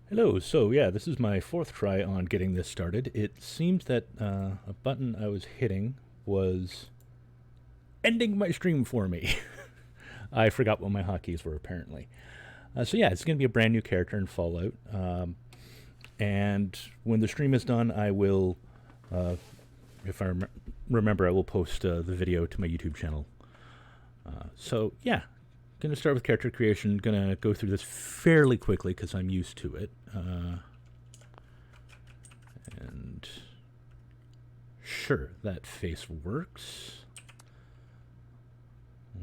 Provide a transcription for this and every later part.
Hello, so yeah, this is my fourth try on getting this started. It seems that a button I was hitting was ending my stream for me. I forgot what my hotkeys were apparently. So yeah, it's going to be a brand new character in Fallout. And when the stream is done, I will, if I remember, I will post the video to my YouTube channel. So yeah, going to start with character creation. Going to go through this fairly quickly because I'm used to it. And sure, that face works.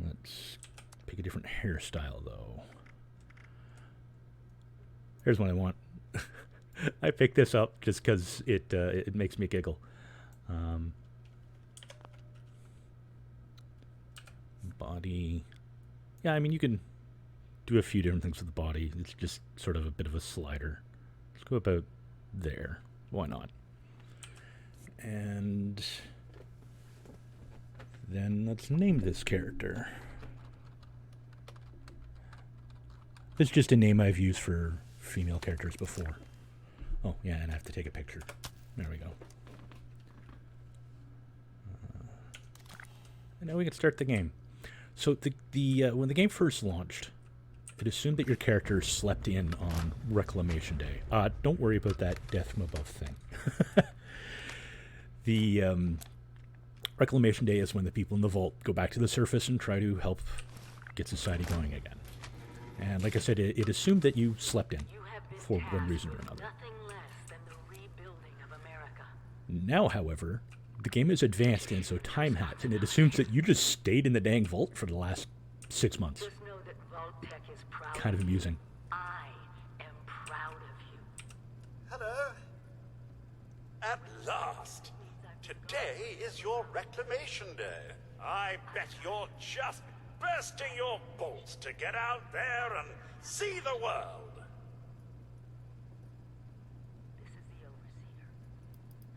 Let's pick a different hairstyle though. Here's what I want. I picked this up just because it makes me giggle. Body. Yeah, I mean, you can do a few different things with the body. It's just sort of a bit of a slider. Let's go about there. Why not? And then let's name this character. This is just a name I've used for female characters before. Oh, yeah, and I have to take a picture. There we go. And now we can start the game. So when the game first launched, it assumed that your character slept in on Reclamation Day. Don't worry about that death from above thing. The Reclamation Day is when the people in the vault go back to the surface and try to help get society going again. And like I said, it assumed that you slept in for one reason or another. Now, however, the game is advanced and so time hacked, and it assumes that you just stayed in the dang vault for the last 6 months. Kind of amusing. I am proud of you. Hello. At last. Today is your reclamation day. I bet you're just bursting your bolts to get out there and see the world. This is the Overseer.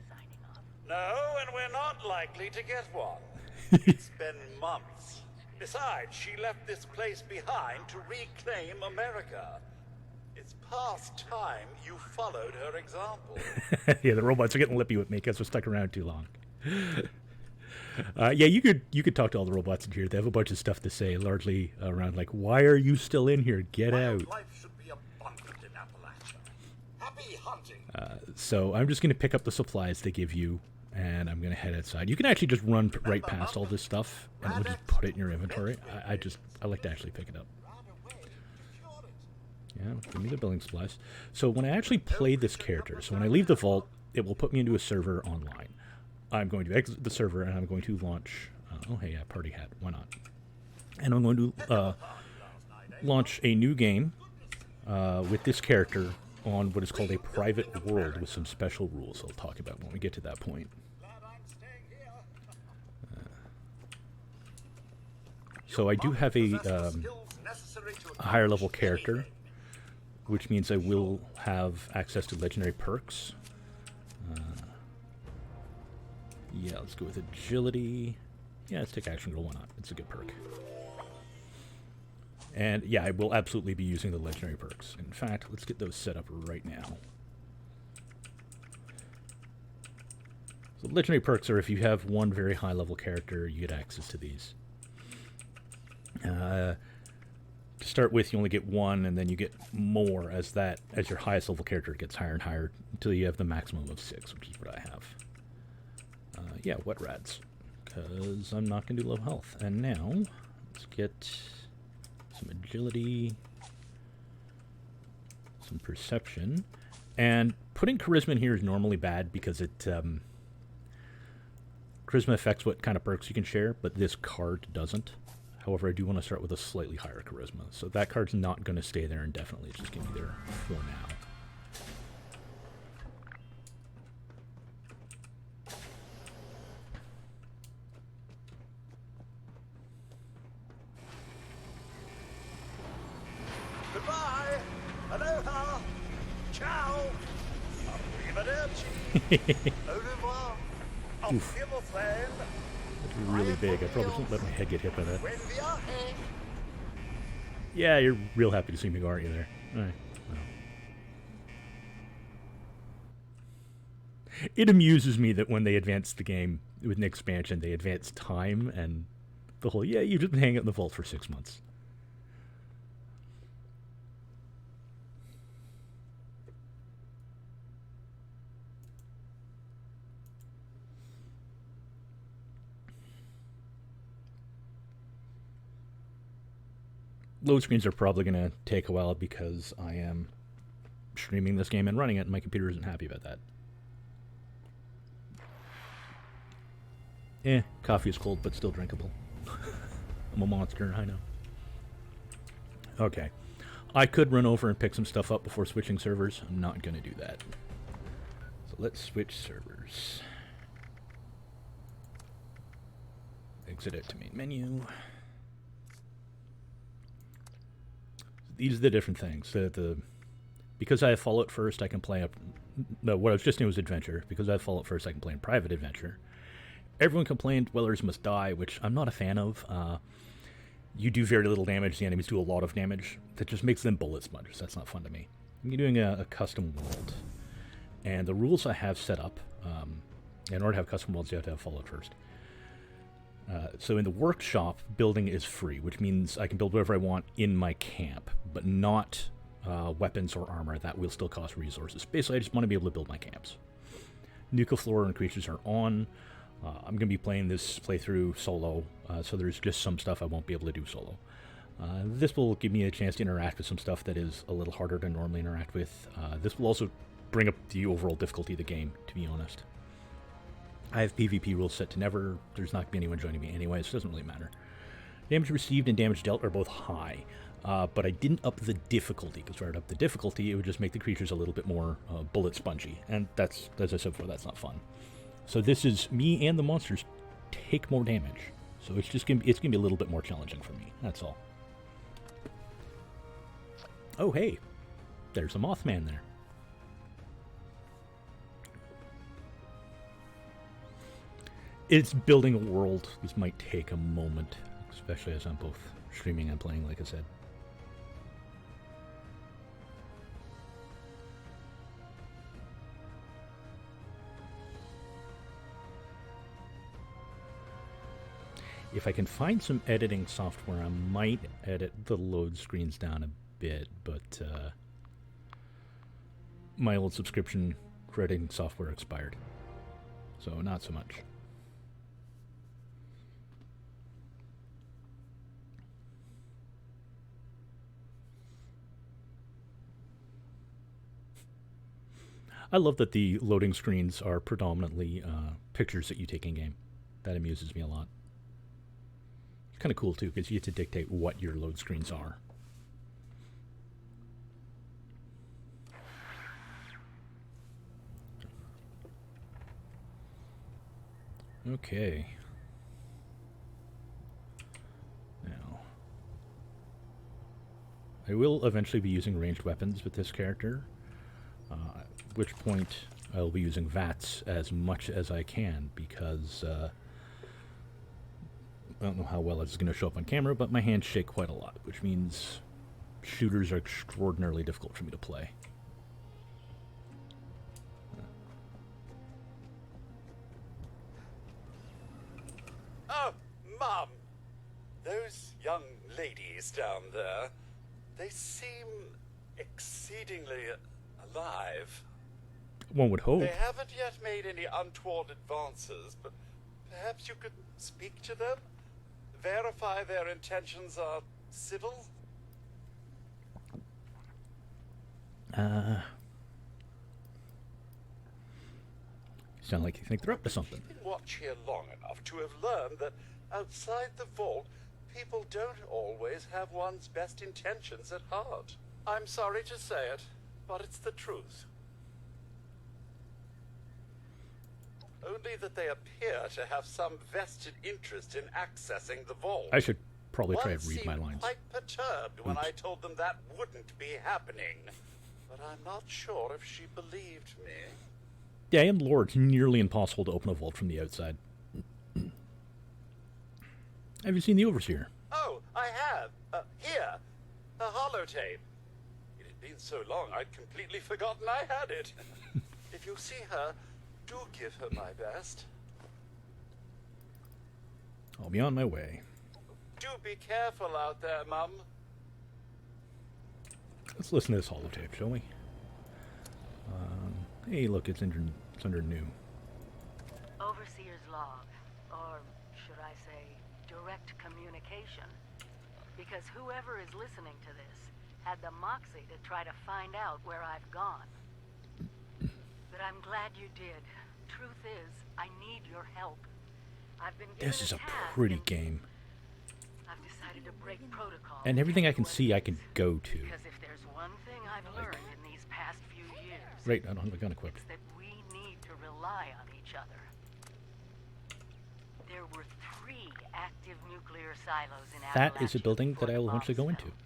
Signing off. No, and we're not likely to get one. It's been months. Besides, she left this place behind to reclaim America. It's past time you followed her example. Yeah, the robots are getting lippy with me because we're stuck around too long. Yeah, you could talk to all the robots in here. They have a bunch of stuff to say, largely around like, why are you still in here? Get out. Life should be abundant in Appalachia. Happy hunting. So I'm just going to pick up the supplies they give you, and I'm going to head outside. You can actually just run right past all this stuff, and we'll just put it in your inventory. I like to actually pick it up. Yeah, give me the building supplies. So when I actually play this character, so when I leave the vault, it will put me into a server online. I'm going to exit the server, and I'm going to launch... oh, hey, yeah, party hat. Why not? And I'm going to launch a new game with this character on what is called a private world with some special rules I'll talk about when we get to that point. So I do have a higher level character, which means I will have access to legendary perks. Yeah, let's go with agility. Yeah, let's take action roll. Why not? It's a good perk. And yeah, I will absolutely be using the legendary perks. In fact, let's get those set up right now. So legendary perks are if you have one very high level character, you get access to these. To start with, you only get one, and then you get more as your highest level character gets higher and higher until you have the maximum of 6, which is what I have. Yeah, wet rats, because I'm not going to do low health. And now, let's get some agility, some perception, and putting charisma in here is normally bad because it charisma affects what kind of perks you can share, but this card doesn't. However, I do want to start with a slightly higher charisma, so that card's not going to stay there indefinitely. It's just going to be there for now. Goodbye. Aloha. Ciao. Arrivederci. Au revoir. Auf Wiedersehen. That's really big. I probably shouldn't let my head get hit by that. When we are here. Yeah, you're real happy to see me go, aren't you there? All right. Well. It amuses me that when they advance the game with an expansion, they advance time and the whole, yeah, you've just been hanging out in the vault for 6 months. Load screens are probably going to take a while because I am streaming this game and running it, and my computer isn't happy about that. Coffee is cold, but still drinkable. I'm a monster, I know. Okay. I could run over and pick some stuff up before switching servers. I'm not going to do that. So let's switch servers. Exit out to main menu. These are the different things. Because I have Fallout first, I can play up. No, what I was just doing was adventure. Because I have Fallout first, I can play in private adventure. Everyone complained Dwellers must die, which I'm not a fan of. You do very little damage. The enemies do a lot of damage. That just makes them bullet sponges. That's not fun to me. I'm doing a custom world, and the rules I have set up. In order to have custom worlds, you have to have Fallout first. So in the workshop, building is free, which means I can build whatever I want in my camp, but not weapons or armor. That will still cost resources. Basically, I just want to be able to build my camps. Nuke, Flora, and creatures are on. I'm going to be playing this playthrough solo, so there's just some stuff I won't be able to do solo. This will give me a chance to interact with some stuff that is a little harder to normally interact with. This will also bring up the overall difficulty of the game, to be honest. I have PvP rules set to never. There's not going to be anyone joining me anyway, so it doesn't really matter. Damage received and damage dealt are both high, but I didn't up the difficulty, because if I were to up the difficulty, it would just make the creatures a little bit more bullet spongy, and that's, as I said before, that's not fun. So this is me and the monsters take more damage, so it's just gonna be a little bit more challenging for me. That's all. Oh hey, there's a Mothman there. It's building a world. This might take a moment, especially as I'm both streaming and playing, like I said. If I can find some editing software, I might edit the load screens down a bit, but my old subscription for editing software expired, so not so much. I love that the loading screens are predominantly pictures that you take in-game. That amuses me a lot. It's kind of cool, too, because you get to dictate what your load screens are. Okay. Now, I will eventually be using ranged weapons with this character. At which point I'll be using VATS as much as I can, because I don't know how well it's going to show up on camera, but my hands shake quite a lot, which means shooters are extraordinarily difficult for me to play. Oh, Mum! Those young ladies down there, they seem exceedingly alive. One would hope. They haven't yet made any untoward advances, but perhaps you could speak to them? Verify their intentions are civil? Sound like you think they're up to something. I've been watch here long enough to have learned that outside the vault, people don't always have one's best intentions at heart. I'm sorry to say it, but it's the truth. Only that they appear to have some vested interest in accessing the vault. I should probably try One to read my seemed lines. quite perturbed when Oops. I told them that wouldn't be happening. But I'm not sure if she believed me. Yeah, and lore, it's nearly impossible to open a vault from the outside. Have you seen the Overseer? Oh, I have. Here. A holotape. It had been so long I'd completely forgotten I had it. If you see her, Do give her my best. I'll be on my way. Do be careful out there, Mum. Let's listen to this holotape, shall we? Hey, look, it's under new. Overseer's log, or should I say, direct communication. Because whoever is listening to this had the moxie to try to find out where I've gone. But I'm glad you did. Truth is, I need your help. I've been given This is a task pretty and game. I've decided to break protocol. And everything I can do see, it I can go to. Because if there's one thing I've learned in these past few years, Right, I don't have a gun equipped. it's that we need to rely on each other. There were 3 active nuclear silos in That is a Appalachia building before that I the will eventually go bombs into. fell.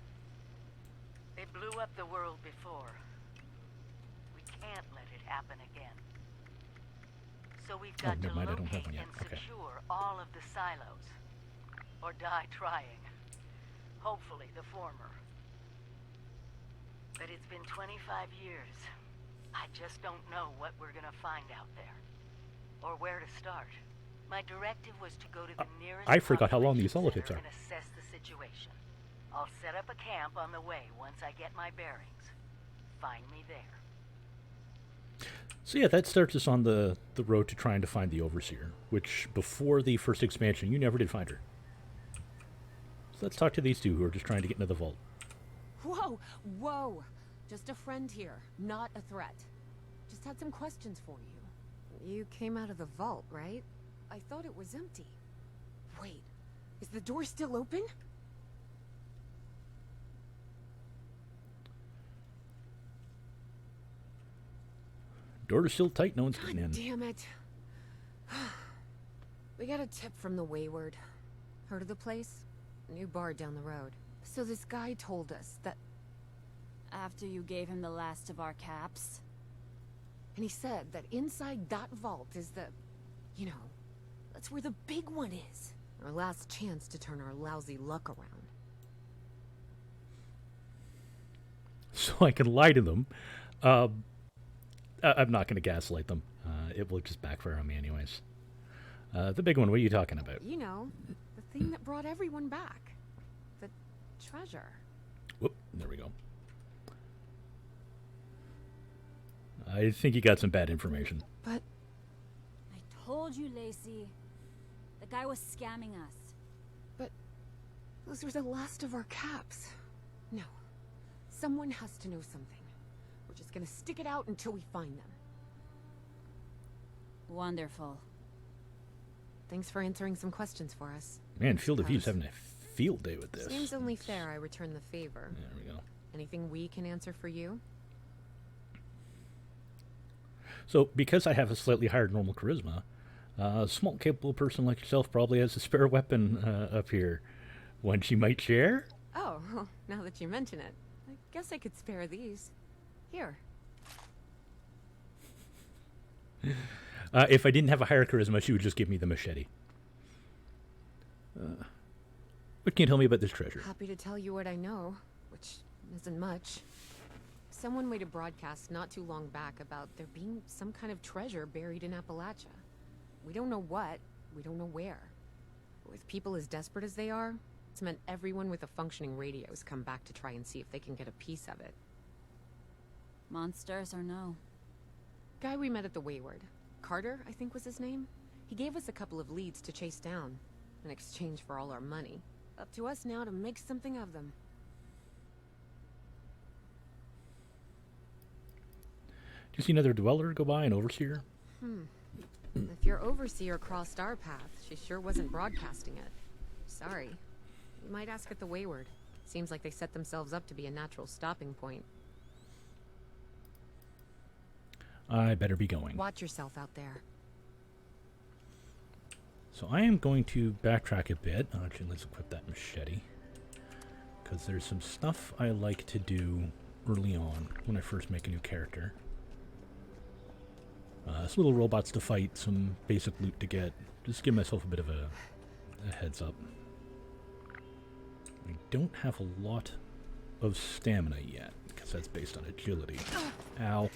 They blew up the world before. We can't let it happen again. So we've got to never mind, I don't have locate one yet. and Okay. secure all of the silos. Or die trying. Hopefully the former. But it's been 25 years. I just don't know what we're gonna find out there. Or where to start. My directive was to go to the nearest I forgot how long these population holotips center are. and assess the situation. I'll set up a camp on the way once I get my bearings. Find me there. So yeah, that starts us on the road to trying to find the Overseer, which before the first expansion, you never did find her. So let's talk to these two who are just trying to get into the vault. Whoa, whoa. Just a friend here, not a threat. Just had some questions for you. You came out of the vault, right? I thought it was empty. Wait, is the door still open? Door's still tight, no one's God getting in. damn it. We got a tip from the Wayward. Heard of the place? New bar down the road. So this guy told us that... After you gave him the last of our caps? And he said that inside that vault is the... You know, that's where the big one is. Our last chance to turn our lousy luck around. So I can lie to them. I'm not going to gaslight them. It will just backfire on me anyways. The big one, what are you talking about? You know, the thing that brought everyone back. The treasure. Whoop, there we go. I think you got some bad information. But I told you, Lacey. The guy was scamming us. those were the last of our caps. No. Someone has to know something. We're just gonna stick it out until we find them. Wonderful. Thanks for answering some questions for us. Man, Field of View's Suppose. having a field day with this. Seems only fair I return the favor. There we go. Anything we can answer for you? So, because I have a slightly higher normal charisma, a small, capable person like yourself probably has a spare weapon up here. One she might share? Oh, now that you mention it, I guess I could spare these. Here. If I didn't have a higher charisma, she would just give me the machete. What can you tell me about this treasure? Happy to tell you what I know, which isn't much. Someone made a broadcast not too long back about there being some kind of treasure buried in Appalachia. We don't know what, we don't know where. With people as desperate as they are, it's meant everyone with a functioning radio has come back to try and see if they can get a piece of it. Monsters or no? Guy we met at the Wayward, Carter, I think was his name. He gave us a couple of leads to chase down, in exchange for all our money. Up to us now to make something of them. Do you see another dweller go by, an overseer? If your overseer crossed our path, she sure wasn't broadcasting it. Sorry. You might ask at the Wayward. Seems like they set themselves up to be a natural stopping point. I better be going. Watch yourself out there. So I am going to backtrack a bit. Actually, let's equip that machete. Because there's some stuff I like to do early on when I first make a new character. Some little robots to fight, some basic loot to get. Just give myself a bit of a heads up. I don't have a lot of stamina yet, because that's based on agility. Ow.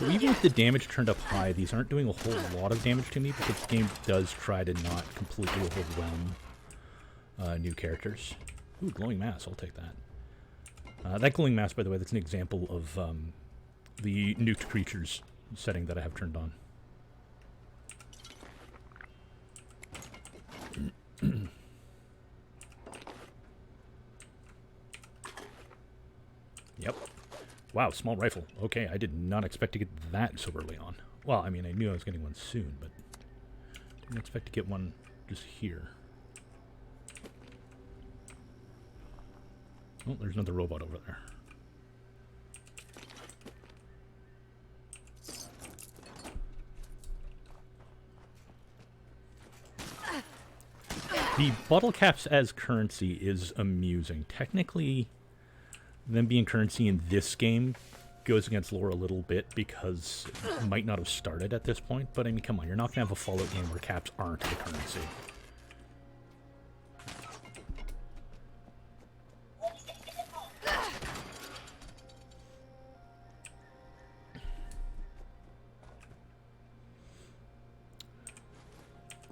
So even with the damage turned up high, these aren't doing a whole lot of damage to me because the game does try to not completely overwhelm new characters. Ooh, glowing mass, I'll take that. That glowing mass, by the way, that's an example of the nuked creatures setting that I have turned on. Yep. Wow, small rifle. Okay, I did not expect to get that so early on. Well, I mean, I knew I was getting one soon, but didn't expect to get one just here. Oh, there's another robot over there. The bottle caps as currency is amusing. Technically, them being currency in this game goes against lore a little bit because it might not have started at this point, but I mean, come on, you're not going to have a Fallout game where caps aren't the currency.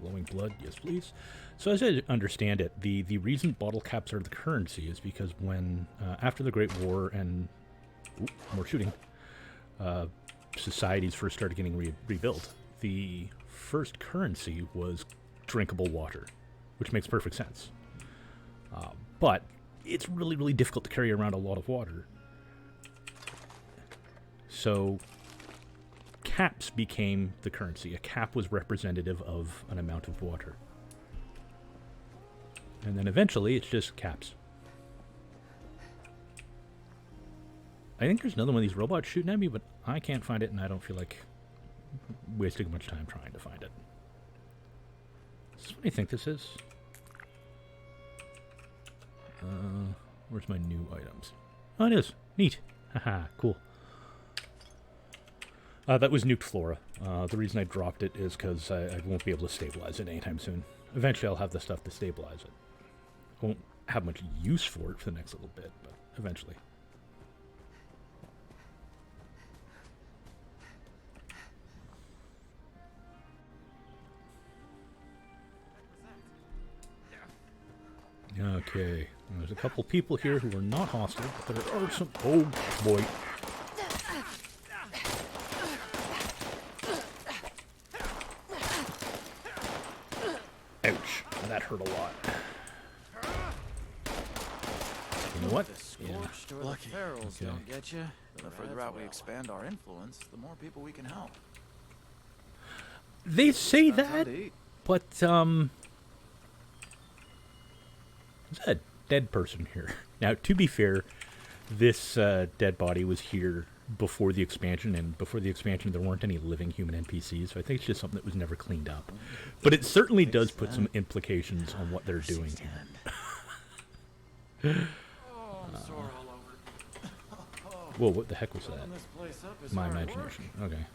Glowing blood, yes please. So as I understand it, the reason bottle caps are the currency is because when, after the Great War and, more shooting, societies first started getting rebuilt, the first currency was drinkable water, which makes perfect sense. But it's really, really difficult to carry around a lot of water. So caps became the currency. A cap was representative of an amount of water. And then eventually it's just caps. I think there's another one of these robots shooting at me, but I can't find it and I don't feel like wasting much time trying to find it. So what do you think this is? Where's my new items? Oh, it is. Neat. Haha, cool. That was Nuked Flora. The reason I dropped it is because I won't be able to stabilize it anytime soon. Eventually I'll have the stuff to stabilize it. I won't have much use for it for the next little bit, but eventually. Okay, there's a couple people here who are not hostile, but there are some... Oh, boy. Ouch, that hurt a lot. You know what? Yeah. Lucky. Ferals don't get you. The further out we expand our influence, the more people we can help. They say that, but, there's a dead person here. Now, to be fair, this dead body was here before the expansion, and before the expansion there weren't any living human NPCs, so I think it's just something that was never cleaned up. But it certainly does put some implications on what they're doing here. Whoa, what the heck was that? My imagination. Okay.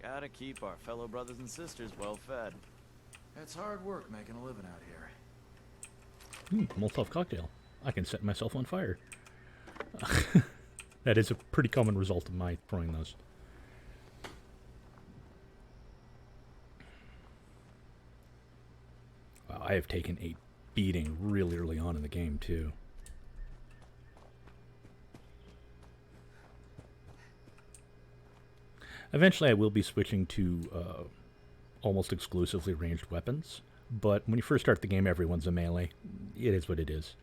Gotta keep our fellow brothers and sisters well fed. It's hard work making a living out here. Molotov cocktail. I can set myself on fire. That is a pretty common result of my throwing those. Wow, I have taken a beating really early on in the game, too. Eventually I will be switching to almost exclusively ranged weapons, but when you first start the game everyone's a melee. It is what it is.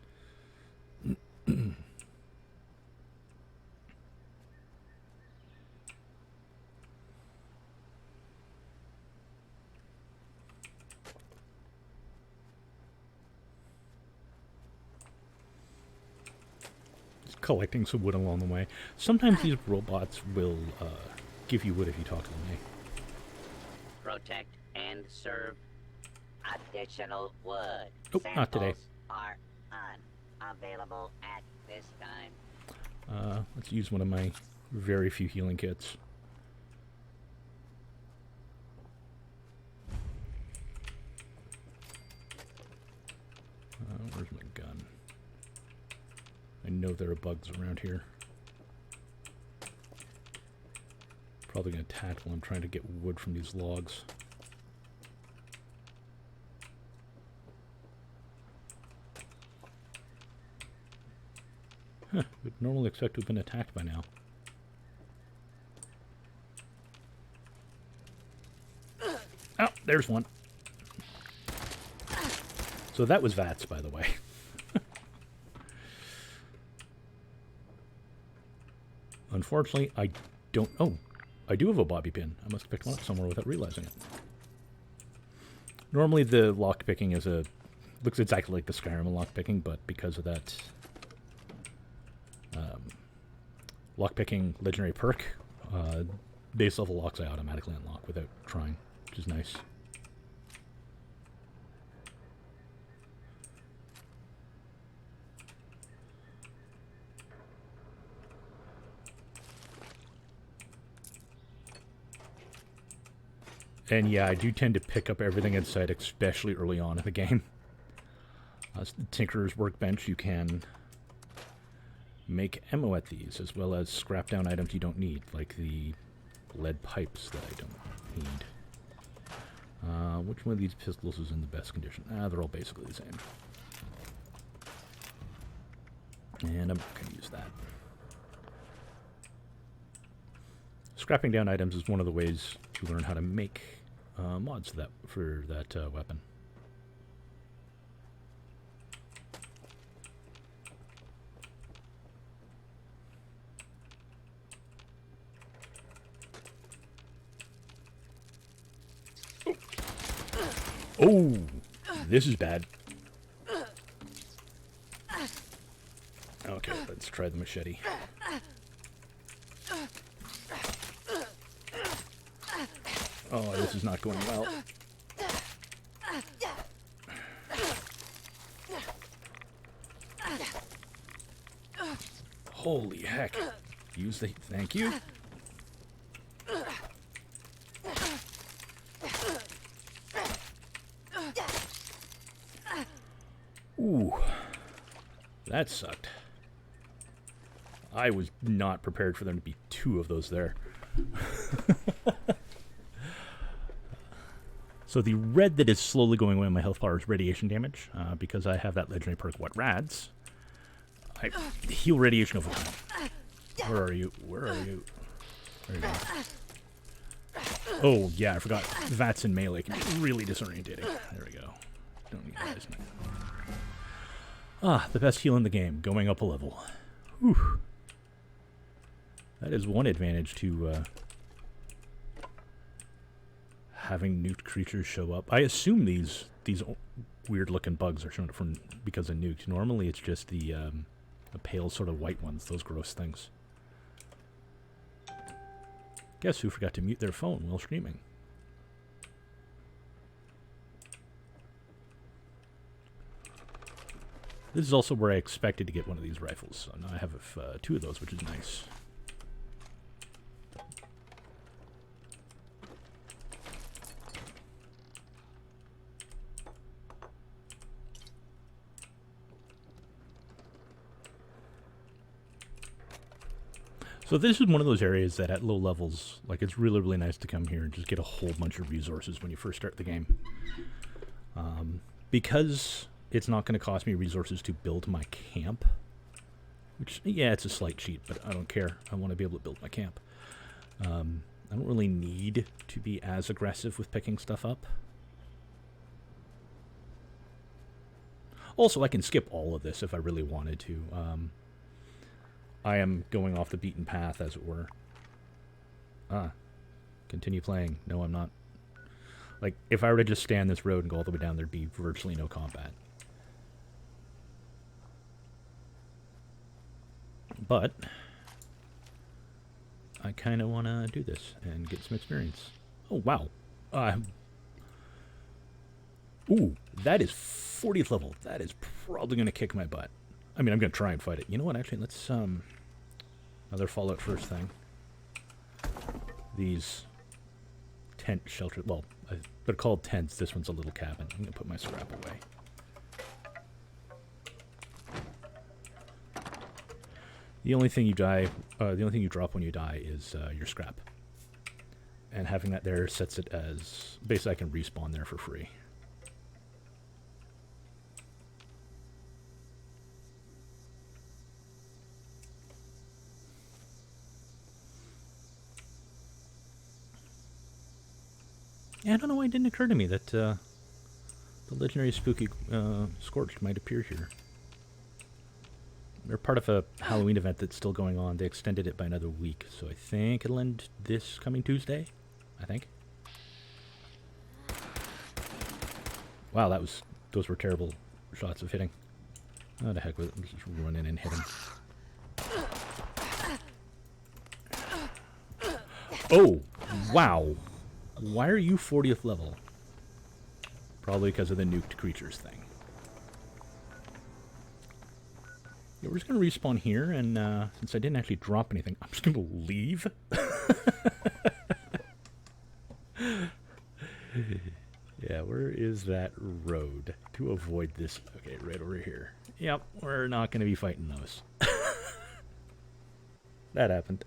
Just collecting some wood along the way. Sometimes these robots will give you wood if you talk to them. Hey. Protect and serve. Additional wood. Oh, not today. Are unavailable at this time. Let's use one of my very few healing kits. Where's my gun? I know there are bugs around here. Probably gonna attack while I'm trying to get wood from these logs. Huh, would normally expect to have been attacked by now. Oh, there's one. So that was VATS, by the way. Unfortunately, I don't... Oh, I do have a bobby pin. I must have picked one up somewhere without realizing it. Normally the lockpicking is a... looks exactly like the Skyrim lockpicking, but because of that lockpicking legendary perk, base level locks I automatically unlock without trying, which is nice. And yeah, I do tend to pick up everything in sight, especially early on in the game. Tinkerer's Workbench, you can make ammo at these, as well as scrap down items you don't need, like the lead pipes that I don't need. Which one of these pistols is in the best condition? They're all basically the same. And I'm not going to use that. Scrapping down items is one of the ways to learn how to make mods for that weapon. Oh, this is bad. Okay, let's try the machete. Oh, this is not going well. Holy heck. Use the... Thank you. Ooh. That sucked. I was not prepared for there to be two of those there. So the red that is slowly going away on my health bar is radiation damage, because I have that legendary perk, What Rads. I heal radiation over time. Where are you? Where are you? There you go. Oh, yeah, I forgot. VATS in melee can be really disorientating. There we go. Don't need that. Ah, the best heal in the game, going up a level. Whew. That is one advantage to having nuked creatures show up. I assume these weird-looking bugs are shown up from because of nuked. Normally, it's just the pale sort of white ones, those gross things. Guess who forgot to mute their phone while streaming? This is also where I expected to get one of these rifles. So now I have two of those, which is nice. So this is one of those areas that at low levels, like, it's really, really nice to come here and just get a whole bunch of resources when you first start the game. Because it's not going to cost me resources to build my camp, which, yeah, it's a slight cheat, but I don't care. I want to be able to build my camp. I don't really need to be as aggressive with picking stuff up. Also, I can skip all of this if I really wanted to. I am going off the beaten path, as it were. Continue playing. No, I'm not. Like, if I were to just stay on this road and go all the way down, there'd be virtually no combat. But I kind of want to do this and get some experience. Oh, wow. Ooh, that is 40th level. That is probably going to kick my butt. I mean, I'm going to try and fight it. You know what? Actually, let's, another Fallout First thing. These tent shelters, well, they're called tents. This one's a little cabin. I'm going to put my scrap away. The only thing you die, the only thing you drop when you die is your scrap. And having that there sets it as basically I can respawn there for free. Yeah, I don't know why it didn't occur to me that the legendary spooky Scorched might appear here. They're part of a Halloween event that's still going on. They extended it by another week, so I think it'll end this coming Tuesday. I think. Wow, those were terrible shots of hitting. Oh, the heck with it. Let's just run in and hit him. Oh, wow. Why are you 40th level? Probably because of the nuked creatures thing. Yeah, we're just going to respawn here, and since I didn't actually drop anything, I'm just going to leave. Yeah, where is that road to avoid this? Okay, right over here. Yep, we're not going to be fighting those. That happened.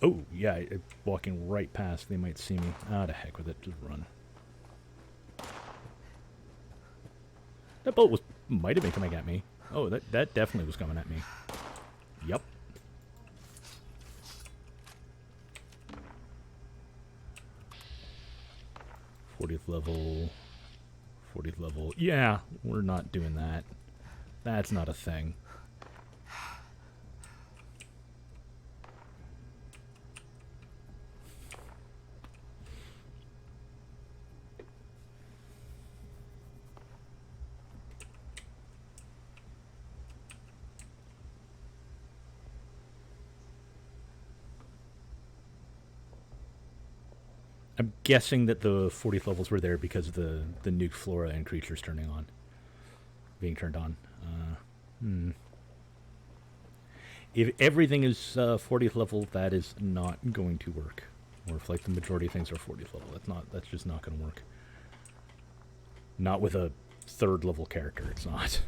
Oh, yeah, walking right past, they might see me. Ah, the heck with it, just run. That boat might have been coming at me. Oh, that definitely was coming at me. Yep. '40th level. 40th level. Yeah, we're not doing that. That's not a thing. I'm guessing that the 40th levels were there because of the nuked Flora and creatures being turned on. If everything is 40th level, that is not going to work. Or if like the majority of things are 40th level, that's just not going to work. Not with a 3rd level character, it's not.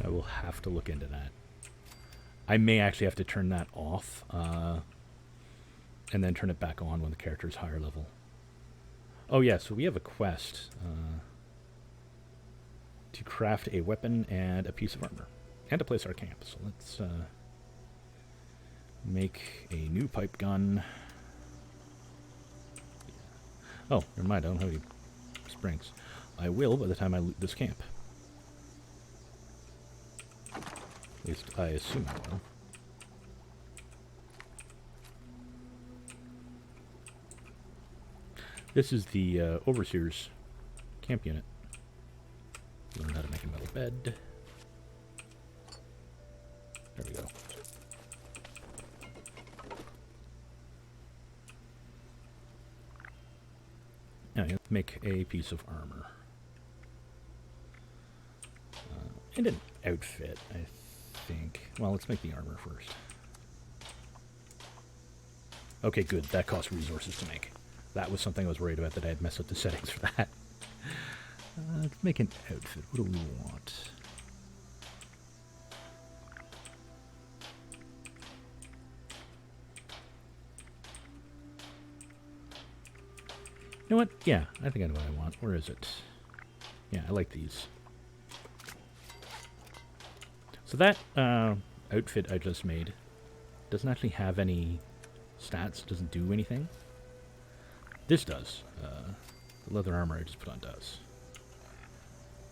I will have to look into that. I may actually have to turn that off, and then turn it back on when the character is higher level. Oh yeah, so we have a quest to craft a weapon and a piece of armor, and to place our camp. So let's make a new pipe gun. Oh, never mind, I don't have any springs. I will by the time I loot this camp. At least I assume I will. This is the Overseer's camp unit. Learn how to make a metal bed. There we go. Now, make a piece of armor. And an outfit, I think. Well, let's make the armor first. Okay, good. That costs resources to make. That was something I was worried about, that I had messed up the settings for that. Let's make an outfit. What do we want? You know what? Yeah, I think I know what I want. Where is it? Yeah, I like these. So that outfit I just made doesn't actually have any stats, doesn't do anything. This does. The leather armor I just put on does.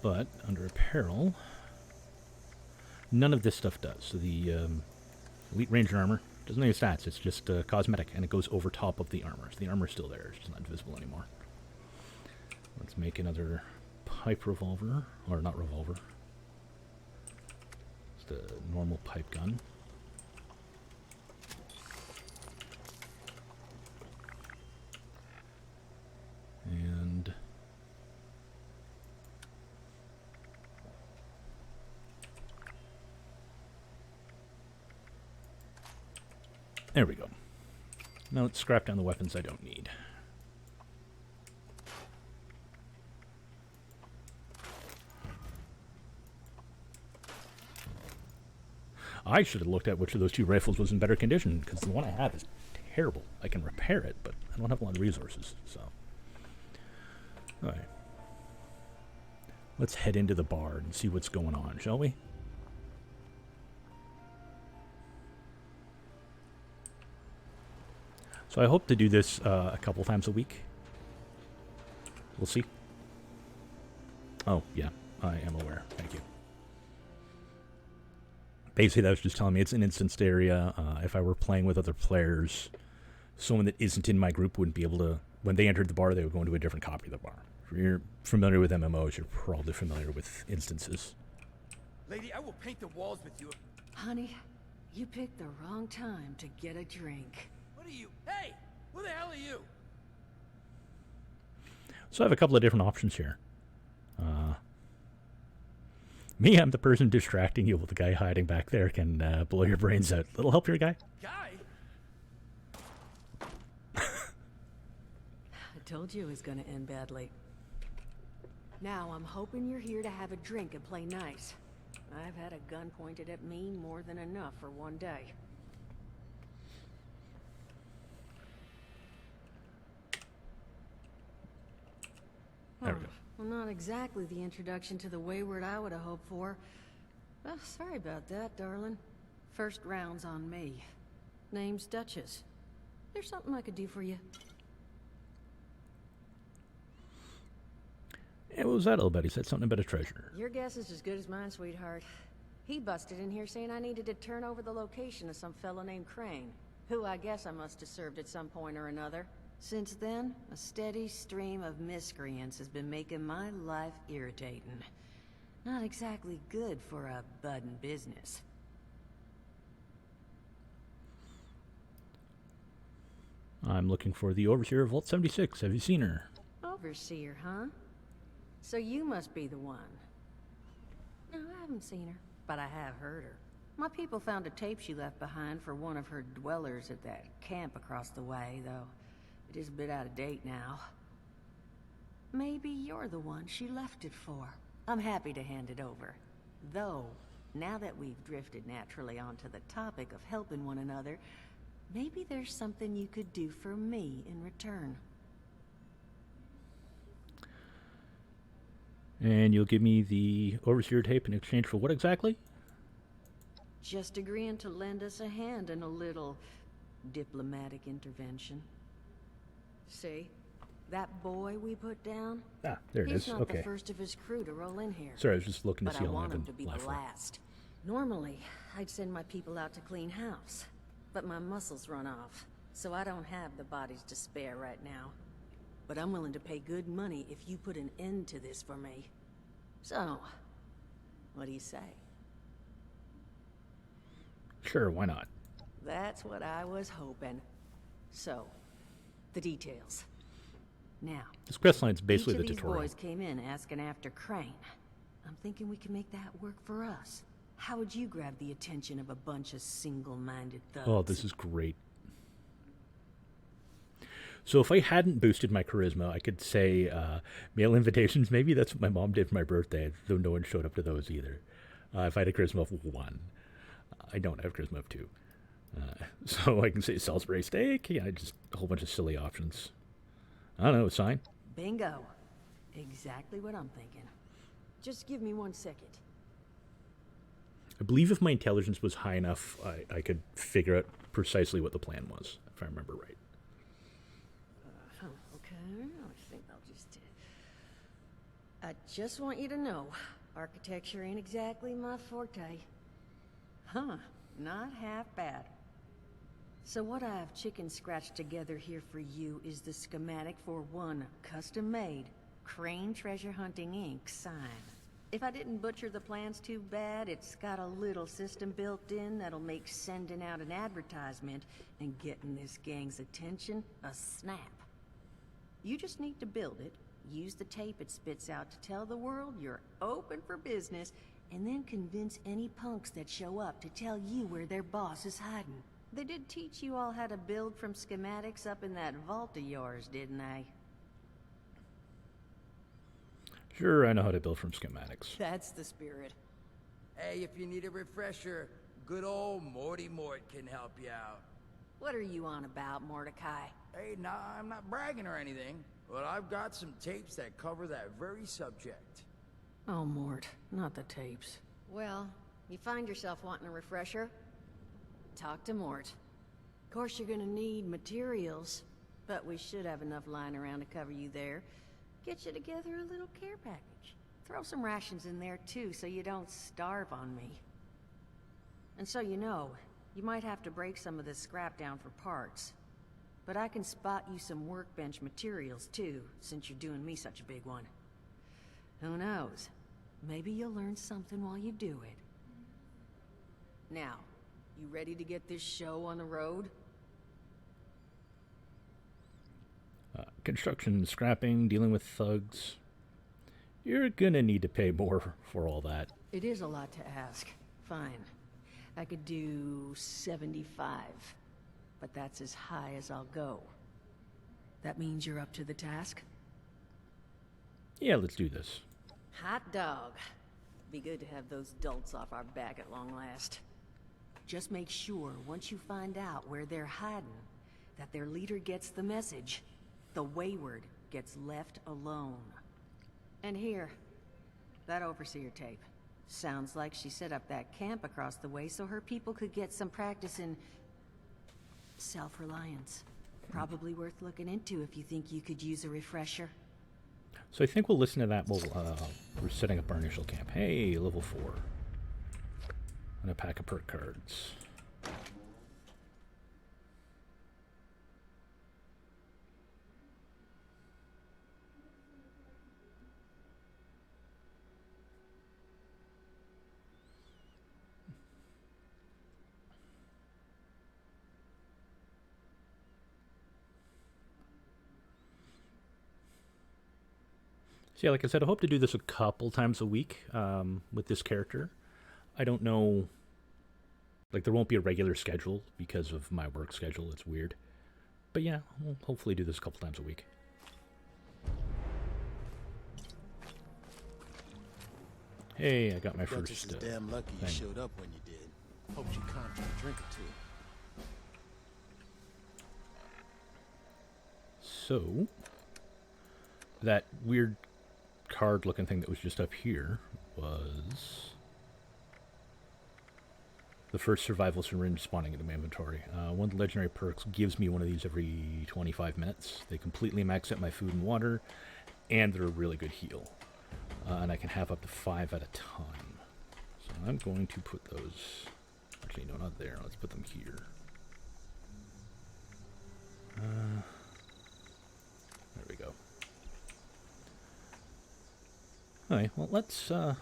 But under apparel, none of this stuff does. So the Elite Ranger armor doesn't have any stats. It's just cosmetic, and it goes over top of the armor. So the armor's still there. It's just not visible anymore. Let's make another pipe revolver. Or not revolver. Just a normal pipe gun. And There we go. Now let's scrap down the weapons I don't need. I should have looked at which of those two rifles was in better condition, because the one I have is terrible. I can repair it, but I don't have a lot of resources, so. Alright. Let's head into the bar and see what's going on, shall we? So I hope to do this a couple times a week. We'll see. Oh, yeah, I am aware. Thank you. Basically, that was just telling me it's an instanced area. If I were playing with other players, someone that isn't in my group wouldn't be able to... When they entered the bar, they would go into a different copy of the bar. If you're familiar with MMOs, you're probably familiar with instances. Lady, I will paint the walls with you. Honey, you picked the wrong time to get a drink. What are you? Hey! Who the hell are you? So I have a couple of different options here. Me, I'm the person distracting you while the guy hiding back there can blow your brains out. Little help here, guy? Guy? I told you it was gonna end badly. Now, I'm hoping you're here to have a drink and play nice. I've had a gun pointed at me more than enough for one day. There we go. Well, not exactly the introduction to the wayward I would have hoped for. Oh, sorry about that, darling. First round's on me. Name's Duchess. There's something I could do for you. Hey, what was that, old buddy? Said something about a treasure. Your guess is as good as mine, sweetheart. He busted in here saying I needed to turn over the location of some fellow named Crane, who I guess I must have served at some point or another. Since then, a steady stream of miscreants has been making my life irritating. Not exactly good for a budding business. I'm looking for the Overseer of Vault 76. Have you seen her? Overseer, huh? So you must be the one. No, I haven't seen her, but I have heard her. My people found a tape she left behind for one of her dwellers at that camp across the way, though it is a bit out of date now. Maybe you're the one she left it for. I'm happy to hand it over. Though, now that we've drifted naturally onto the topic of helping one another, maybe there's something you could do for me in return. And you'll give me the Overseer tape in exchange for what exactly? Just agreeing to lend us a hand in a little diplomatic intervention. See? That boy we put down? Ah, there it He's is. not Okay. the first of his crew to roll in here. Sorry, I was just looking to But see I how long want I've him been to be live the for. last. Normally, I'd send my people out to clean house. But my muscles run off, so I don't have the bodies to spare right now. But I'm willing to pay good money if you put an end to this for me. So, what do you say? Sure, why not? That's what I was hoping. So, the details. Now, This quest line's basically each the of these tutorial. boys came in asking after Crane. I'm thinking we can make that work for us. How would you grab the attention of a bunch of single-minded thugs? Oh, this is great. So if I hadn't boosted my charisma, I could say mail invitations. Maybe that's what my mom did for my birthday, though no one showed up to those either. If I had a charisma of 1. I don't have charisma of 2. So I can say Salisbury steak. Yeah, just a whole bunch of silly options. I don't know, sign. Bingo. Exactly what I'm thinking. Just give me 1 second. I believe if my intelligence was high enough, I could figure out precisely what the plan was, if I remember right. Okay, I think I'll just... I just want you to know, architecture ain't exactly my forte. Huh, not half bad. So what I've chicken scratched together here for you is the schematic for one custom-made Crane Treasure Hunting Inc. sign. If I didn't butcher the plans too bad, it's got a little system built in that'll make sending out an advertisement and getting this gang's attention a snap. You just need to build it, use the tape it spits out to tell the world you're open for business, and then convince any punks that show up to tell you where their boss is hiding. They did teach you all how to build from schematics up in that vault of yours, didn't they? Sure, I know how to build from schematics. That's the spirit. Hey, if you need a refresher, good old Morty Mort can help you out. What are you on about, Mordecai? Hey, nah, I'm not bragging or anything, but I've got some tapes that cover that very subject. Oh, Mort, not the tapes. Well, you find yourself wanting a refresher? Talk to Mort. Of course, you're gonna need materials, but we should have enough lying around to cover you there. Get you together a little care package. Throw some rations in there, too, so you don't starve on me. And so you know, you might have to break some of this scrap down for parts. But I can spot you some workbench materials, too, since you're doing me such a big one. Who knows? Maybe you'll learn something while you do it. Now, you ready to get this show on the road? Construction, scrapping, dealing with thugs. You're gonna need to pay more for all that. It is a lot to ask. Fine. I could do 75. But that's as high as I'll go. That means you're up to the task? Yeah, let's do this. Hot dog. Be good to have those dolts off our back at long last. Just make sure, once you find out where they're hiding, that their leader gets the message. The wayward gets left alone. And here, that overseer tape. Sounds like she set up that camp across the way so her people could get some practice in self-reliance. Probably worth looking into if you think you could use a refresher. So I think we'll listen to that while we're setting up our initial camp. Hey, level 4. And a pack of perk cards. So yeah, like I said, I hope to do this a couple times a week with this character. I don't know, like there won't be a regular schedule because of my work schedule. It's weird. But yeah, we'll hopefully do this a couple times a week. Hey, I got my first Just damn lucky you thing. showed up when you did. Hope you comped you a drink or two. So, that weird card looking thing that was just up here was the first survival syringe spawning into my inventory. One of the legendary perks gives me one of these every 25 minutes. They completely max out my food and water, and they're a really good heal. And I can have up to 5 at a time. So I'm going to put those, actually no, not there, let's put them here. There we go. Alright, well let's, I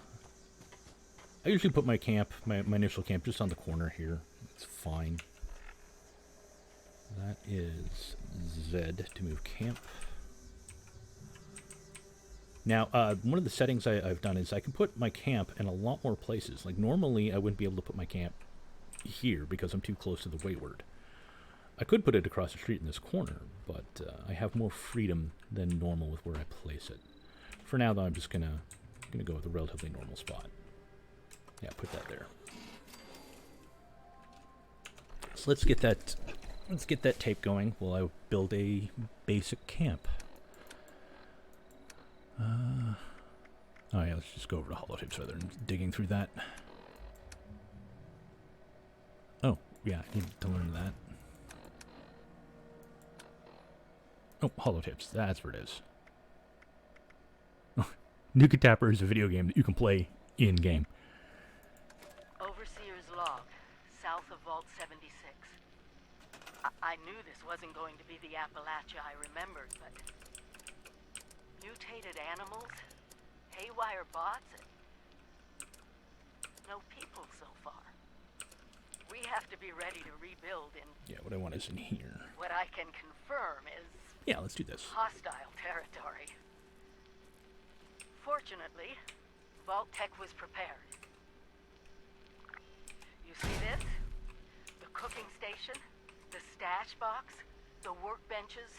usually put my camp, my initial camp just on the corner here. It's fine. That is Z to move camp. Now, one of the settings I've done is I can put my camp in a lot more places. Like normally I wouldn't be able to put my camp here because I'm too close to the wayward. I could put it across the street in this corner, but I have more freedom than normal with where I place it. For now, though, I'm just gonna go with a relatively normal spot. Yeah, put that there. So let's get that tape going while I build a basic camp. Oh yeah, let's just go over to holotapes rather than digging through that. Oh, yeah, I need to learn that. Oh, holotapes, that's where it is. Oh, Nuked Tapper is a video game that you can play in-game. Overseer's log, south of Vault 76. I knew this wasn't going to be the Appalachia I remembered, but mutated animals, haywire bots, and no people so far. We have to be ready to rebuild in... Yeah, what I want is in here. What I can confirm is... Yeah, let's do this. hostile territory. Fortunately, Vault Tech was prepared. You see this? The cooking station, the stash box, the workbenches,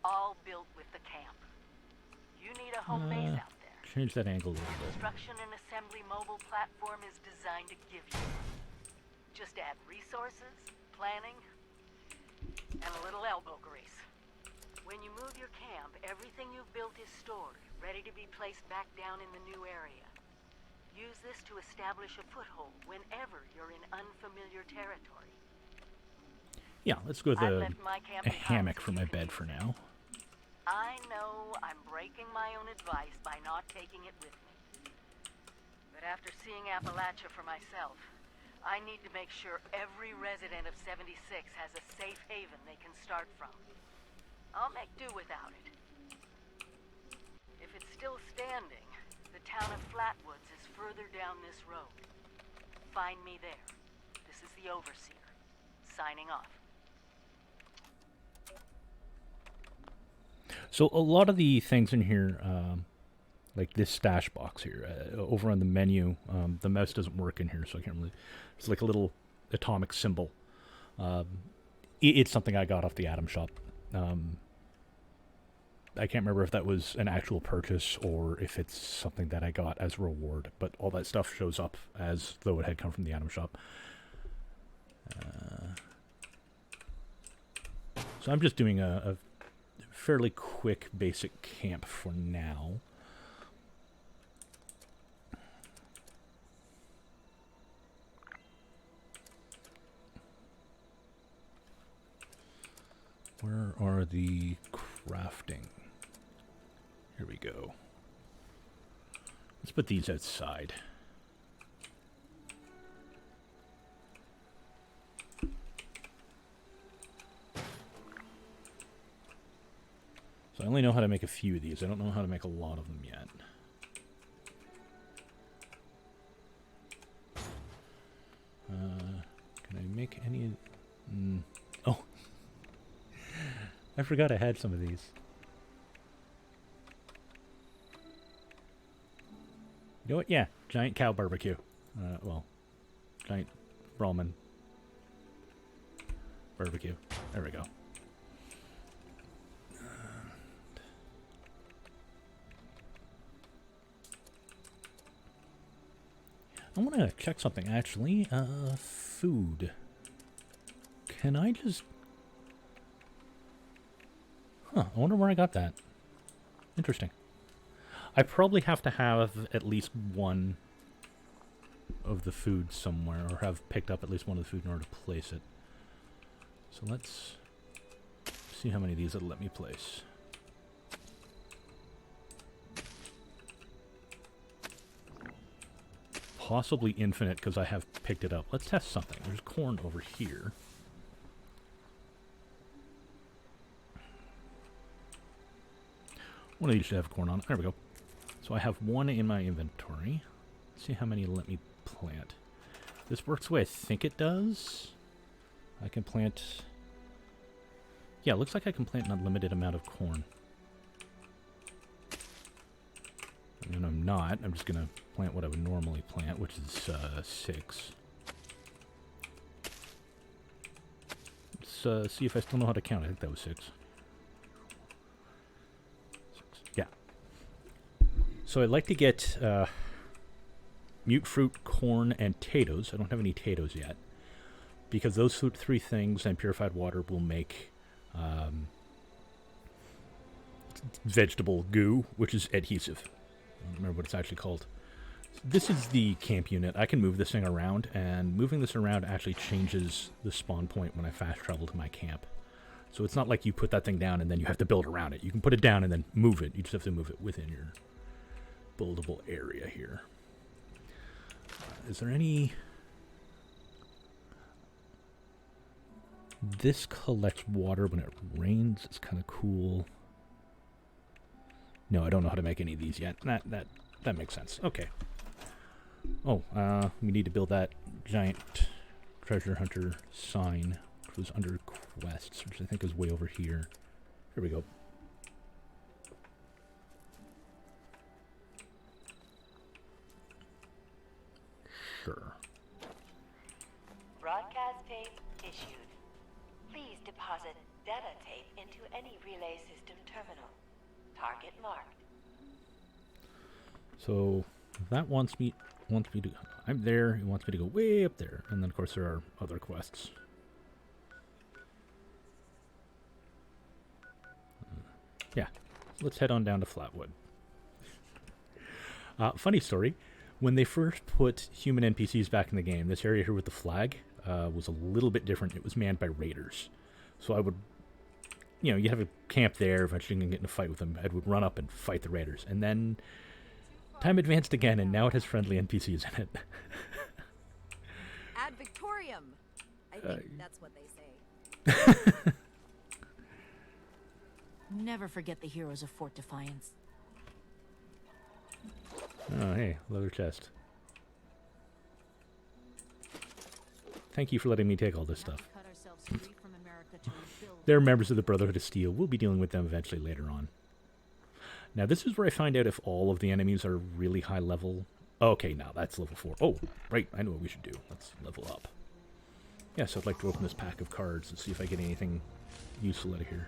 all built with the camp. You need a home base out there. Change that angle a little bit. Construction and assembly mobile platform is designed to give you. Just add resources, planning, and a little elbow grease. When you move your camp, everything you've built is stored, ready to be placed back down in the new area. Use this to establish a foothold whenever you're in unfamiliar territory. Yeah, let's go with a hammock for my bed for now. I know I'm breaking my own advice by not taking it with me. But after seeing Appalachia for myself, I need to make sure every resident of 76 has a safe haven they can start from. I'll make do without it. If it's still standing, the town of Flatwoods is further down this road. Find me there. This is the Overseer, signing off. So a lot of the things in here, like this stash box here, over on the menu, the mouse doesn't work in here, so I can't really... It's like a little atomic symbol. It's something I got off the Atom shop. I can't remember if that was an actual purchase or if it's something that I got as a reward, but all that stuff shows up as though it had come from the Atom shop. So I'm just doing a fairly quick basic camp for now. Where are the crafting? Here we go. Let's put these outside. So I only know how to make a few of these. I don't know how to make a lot of them yet. Can I make any... Oh. I forgot I had some of these. You know what? Yeah, giant cow barbecue. Well, giant Brahmin barbecue. There we go. I want to check something, actually. Food. Can I just... Huh, I wonder where I got that. Interesting. I probably have to have at least one of the food somewhere, or have picked up at least one of the food in order to place it. So let's see how many of these it'll let me place. Possibly infinite, because I have picked it up. Let's test something. There's corn over here. One of these should have corn on it. There we go. So I have one in my inventory. Let's see how many let me plant. This works the way I think it does. I can plant... Yeah, it looks like I can plant an unlimited amount of corn. And I'm not. I'm just going to plant what I would normally plant, which is 6. Let's see if I still know how to count. I think that was 6. Yeah. So I'd like to get mute fruit, corn, and potatoes. I don't have any potatoes yet. Because those three things and purified water will make vegetable goo, which is adhesive. I don't remember what it's actually called. This is the camp unit. I can move this thing around, and moving this around actually changes the spawn point when I fast travel to my camp. So it's not like you put that thing down and then you have to build around it. You can put it down and then move it. You just have to move it within your buildable area here. Is there any... This collects water when it rains. It's kind of cool. No, I don't know how to make any of these yet. That makes sense. Okay. Oh, we need to build that giant treasure hunter sign, which was under quests, which I think is way over here. Here we go. Sure. Broadcast a data tape into any relay system terminal. Target marked. So that wants me to. I'm there. He wants me to go way up there, and then of course there are other quests. Yeah, let's head on down to Flatwood. Funny story. When they first put human NPCs back in the game, this area here with the flag was a little bit different. It was manned by raiders. So I would, you have a camp there, eventually you can get in a fight with them. I would run up and fight the raiders. And then time advanced again, and now it has friendly NPCs in it. Ad Victoriam. I think that's what they say. Never forget the heroes of Fort Defiance. Oh, hey, leather chest. Thank you for letting me take all this stuff. They're members of the Brotherhood of Steel. We'll be dealing with them eventually later on. Now, this is where I find out if all of the enemies are really high level. Okay, now that's level 4. Oh, right, I know what we should do. Let's level up. Yes, I'd like to open this pack of cards and see if I get anything useful out of here.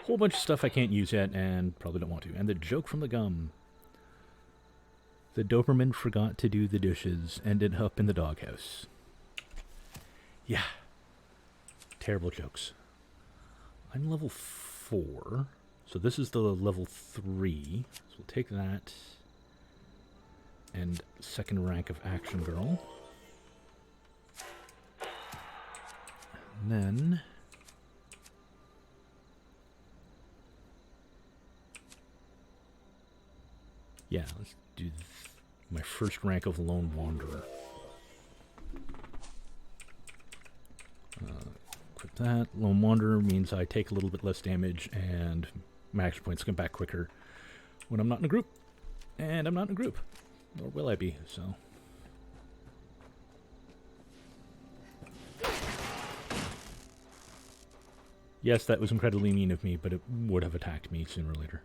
Whole bunch of stuff I can't use yet and probably don't want to. And the joke from the gum. The Doberman forgot to do the dishes, ended up in the doghouse. Yeah. Terrible jokes. I'm level 4. So this is the level 3. So we'll take that. And second rank of Action Girl. And then... yeah, let's do my first rank of Lone Wanderer. Equip that. Lone Wanderer means I take a little bit less damage and my action points come back quicker when I'm not in a group. And I'm not in a group. Nor will I be, so... yes, that was incredibly mean of me, but it would have attacked me sooner or later.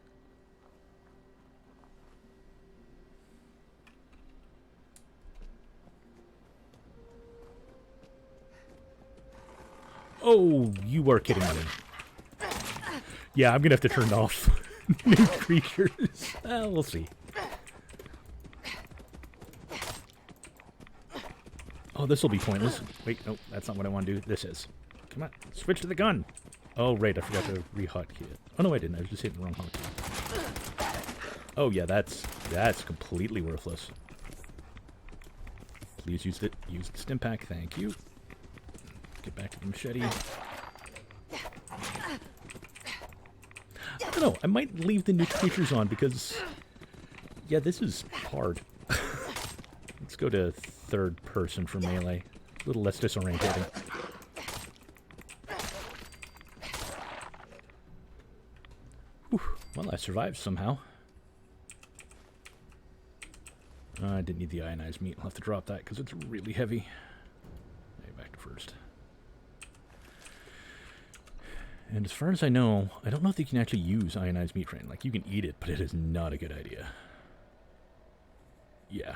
Oh, you are kidding me. Yeah, I'm going to have to turn off new creatures. We'll see. Oh, this will be pointless. Wait, no, that's not what I want to do. This is. Come on, switch to the gun. Oh, right, I forgot to re-hotkey it. Oh, no, I didn't. I was just hitting the wrong hotkey. Oh, yeah, that's completely worthless. Please use the stim pack. Thank you. Get back to the machete. I don't know. I might leave the new creatures on because, yeah, this is hard. Let's go to third person for melee. A little less disorientating. Whew. Well, I survived somehow. I didn't need the ionized meat. I'll have to drop that because it's really heavy. Okay, back to first. And as far as I know, I don't know if you can actually use ionized meat train. Like, you can eat it, but it is not a good idea. Yeah.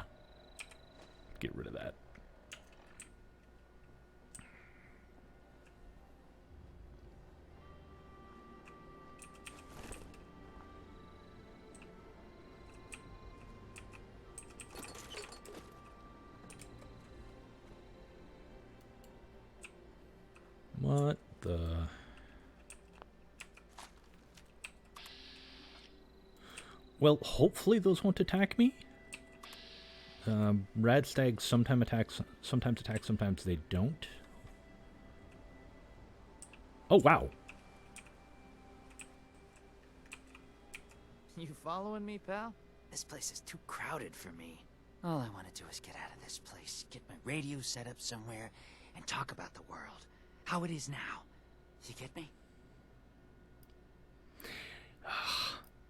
Get rid of that. What the... well, hopefully those won't attack me. Rad stags sometimes attack, sometimes they don't. Oh, wow. You following me, pal? This place is too crowded for me. All I want to do is get out of this place, get my radio set up somewhere, and talk about the world. How it is now. You get me?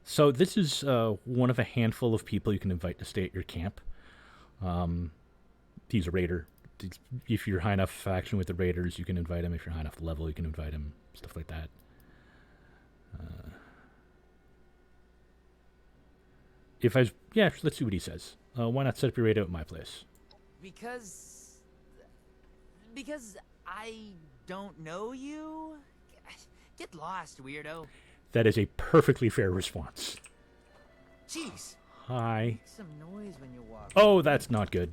So this is one of a handful of people you can invite to stay at your camp. He's a raider. If you're high enough faction with the raiders, you can invite him. If you're high enough level, you can invite him. Stuff like that. If I... yeah, let's see what he says. Why not set up your radio at my place? Because Because I don't know you? Get lost, weirdo. That is a perfectly fair response. Jeez. Hi. Make some noise when you walk. Oh, that's not good.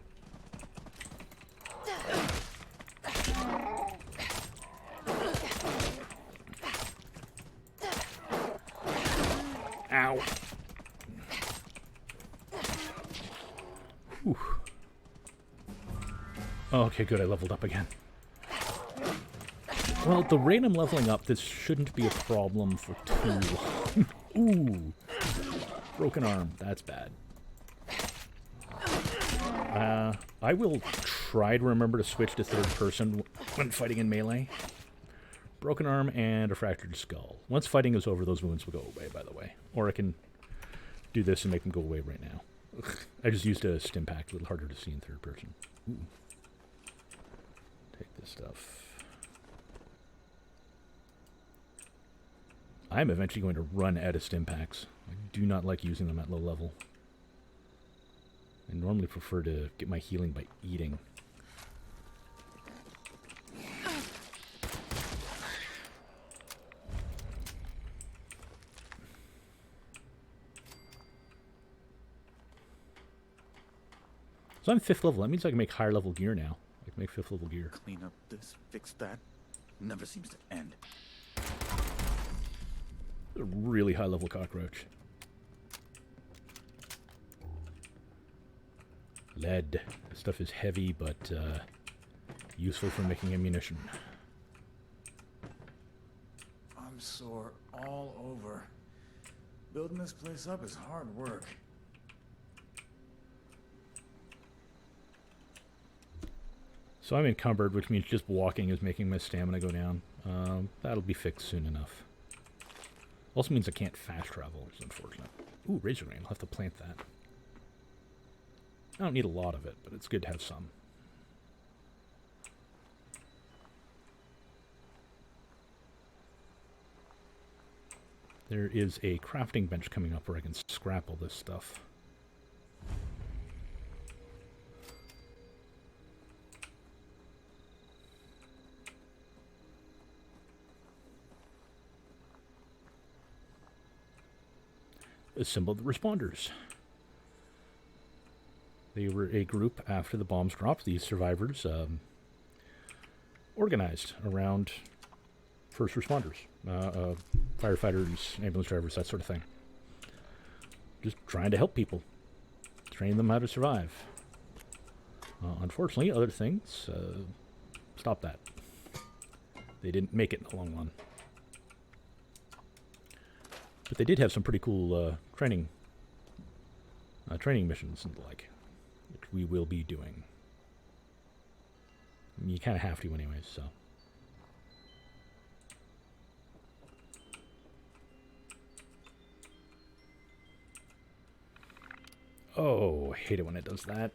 Ow. Whew. Okay, good. I leveled up again. Well, the rate I'm leveling up, this shouldn't be a problem for too long. Ooh. Broken arm. That's bad. I will try to remember to switch to third person when fighting in melee. Broken arm and a fractured skull. Once fighting is over, those wounds will go away, by the way. Or I can do this and make them go away right now. Ugh. I just used a stim pack, a little harder to see in third person. Ooh. Take this stuff. I'm eventually going to run out of stim packs. I do not like using them at low level. I normally prefer to get my healing by eating. So I'm 5th level. That means I can make higher level gear now. I can make 5th level gear. Clean up this, fix that. Never seems to end. A really high level cockroach. Lead. This stuff is heavy, but useful for making ammunition. I'm sore all over. Building this place up is hard work. So I'm encumbered, which means just walking is making my stamina go down. That'll be fixed soon enough. Also means I can't fast travel, which is unfortunate. Ooh, razor grain. I'll have to plant that. I don't need a lot of it, but it's good to have some. There is a crafting bench coming up where I can scrap all this stuff. Assemble the responders. They were a group after the bombs dropped. These survivors organized around first responders, firefighters, ambulance drivers, that sort of thing. Just trying to help people, train them how to survive. Unfortunately, other things stopped that. They didn't make it in the long run. But they did have some pretty cool training missions and the like, which we will be doing. I mean, you kind of have to anyways, so. Oh, I hate it when it does that.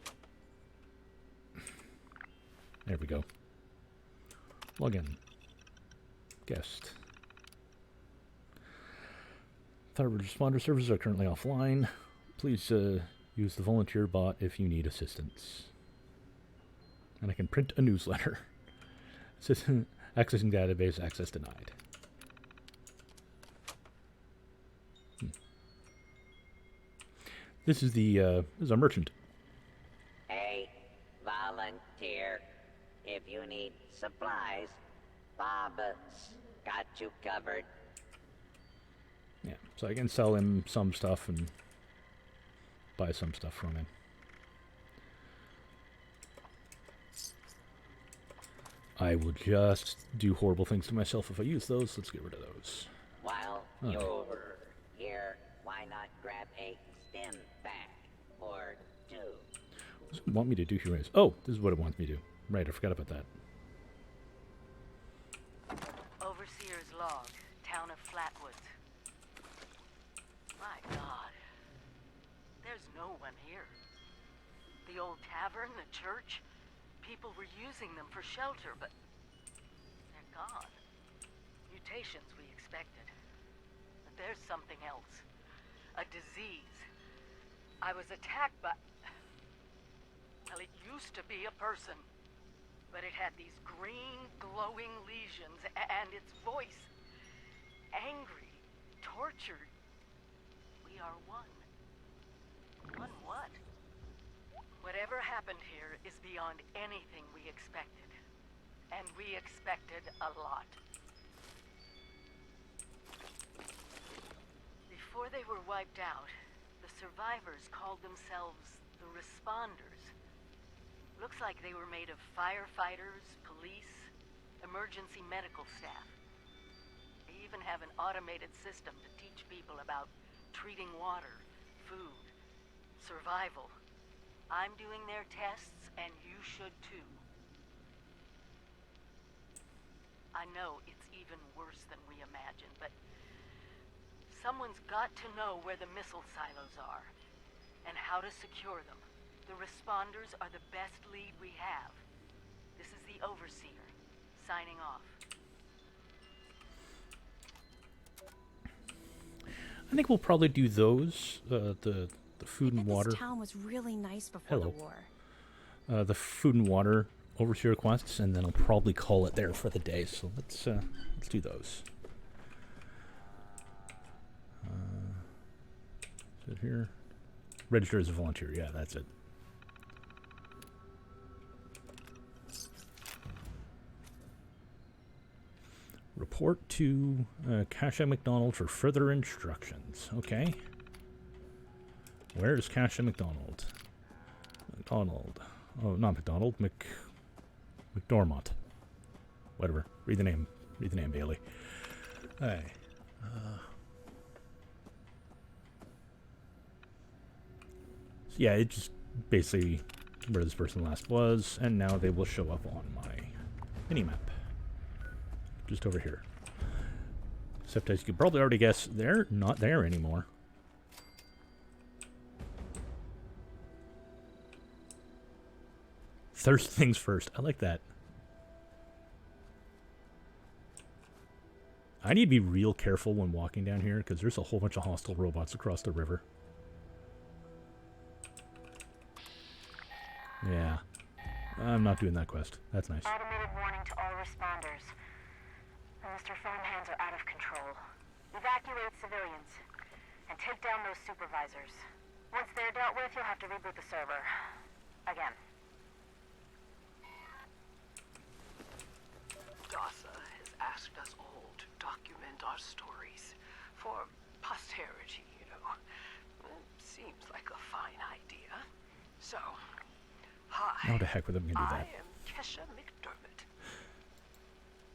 There we go. Login. Guest. Third responder services are currently offline. Please use the volunteer bot if you need assistance. And I can print a newsletter. Accessing database, access denied. This is the this is a merchant. Hey, volunteer. If you need supplies, Bob's got you covered. Yeah, so I can sell him some stuff and buy some stuff from him. I will just do horrible things to myself if I use those. Let's get rid of those. While you're here, why not grab a stim pack or two? What does it want me to do here? Oh, this is what it wants me to do. Right, I forgot about that. Overseer's log, town of Flatwoods. My God. There's no one here. The old tavern, the church, people were using them for shelter, but they're gone. Mutations we expected. But there's something else. A disease. I was attacked by... Well, it used to be a person, but it at these green, glowing lesions and its voice. Angry, tortured. We are one. One what? Whatever happened here is beyond anything we expected. And we expected a lot. Before they were wiped out, the survivors called themselves the Responders. Looks like they were made of firefighters, police, emergency medical staff. They even have an automated system to teach people about treating water, food, survival. I'm doing their tests, and you should too. I know it's even worse than we imagined, but someone's got to know where the missile silos are, and how to secure them. The Responders are the best lead we have. This is the Overseer, signing off. I think we'll probably do those, the food and water. This town was really nice before the war. The food and water Overseer quests, and then I'll probably call it there for the day. So let's do those. Is it here? Register as a volunteer. Yeah, that's it. Report to Cassia McDonald for further instructions. Okay. Where is Cassia McDonald? McDonald. Oh, not McDonald. McDormont. Whatever. Read the name. Read the name, Bailey. Hey. So yeah, it just basically where this person last was, and now they will show up on my mini-map. Just over here. Except as you could probably already guess, they're not there anymore. First things first. I like that. I need to be real careful when walking down here, because there's a whole bunch of hostile robots across the river. Yeah. I'm not doing that quest. That's nice. Automated warning to all responders. Mr. Phone Hands are out of control. Evacuate civilians. And take down those supervisors. Once they're dealt with, you'll have to reboot the server. Again. DASA has asked us all to document our stories for posterity, you know. It seems like a fine idea. So, hi. How the heck would I do that? I am Kesha McDermott.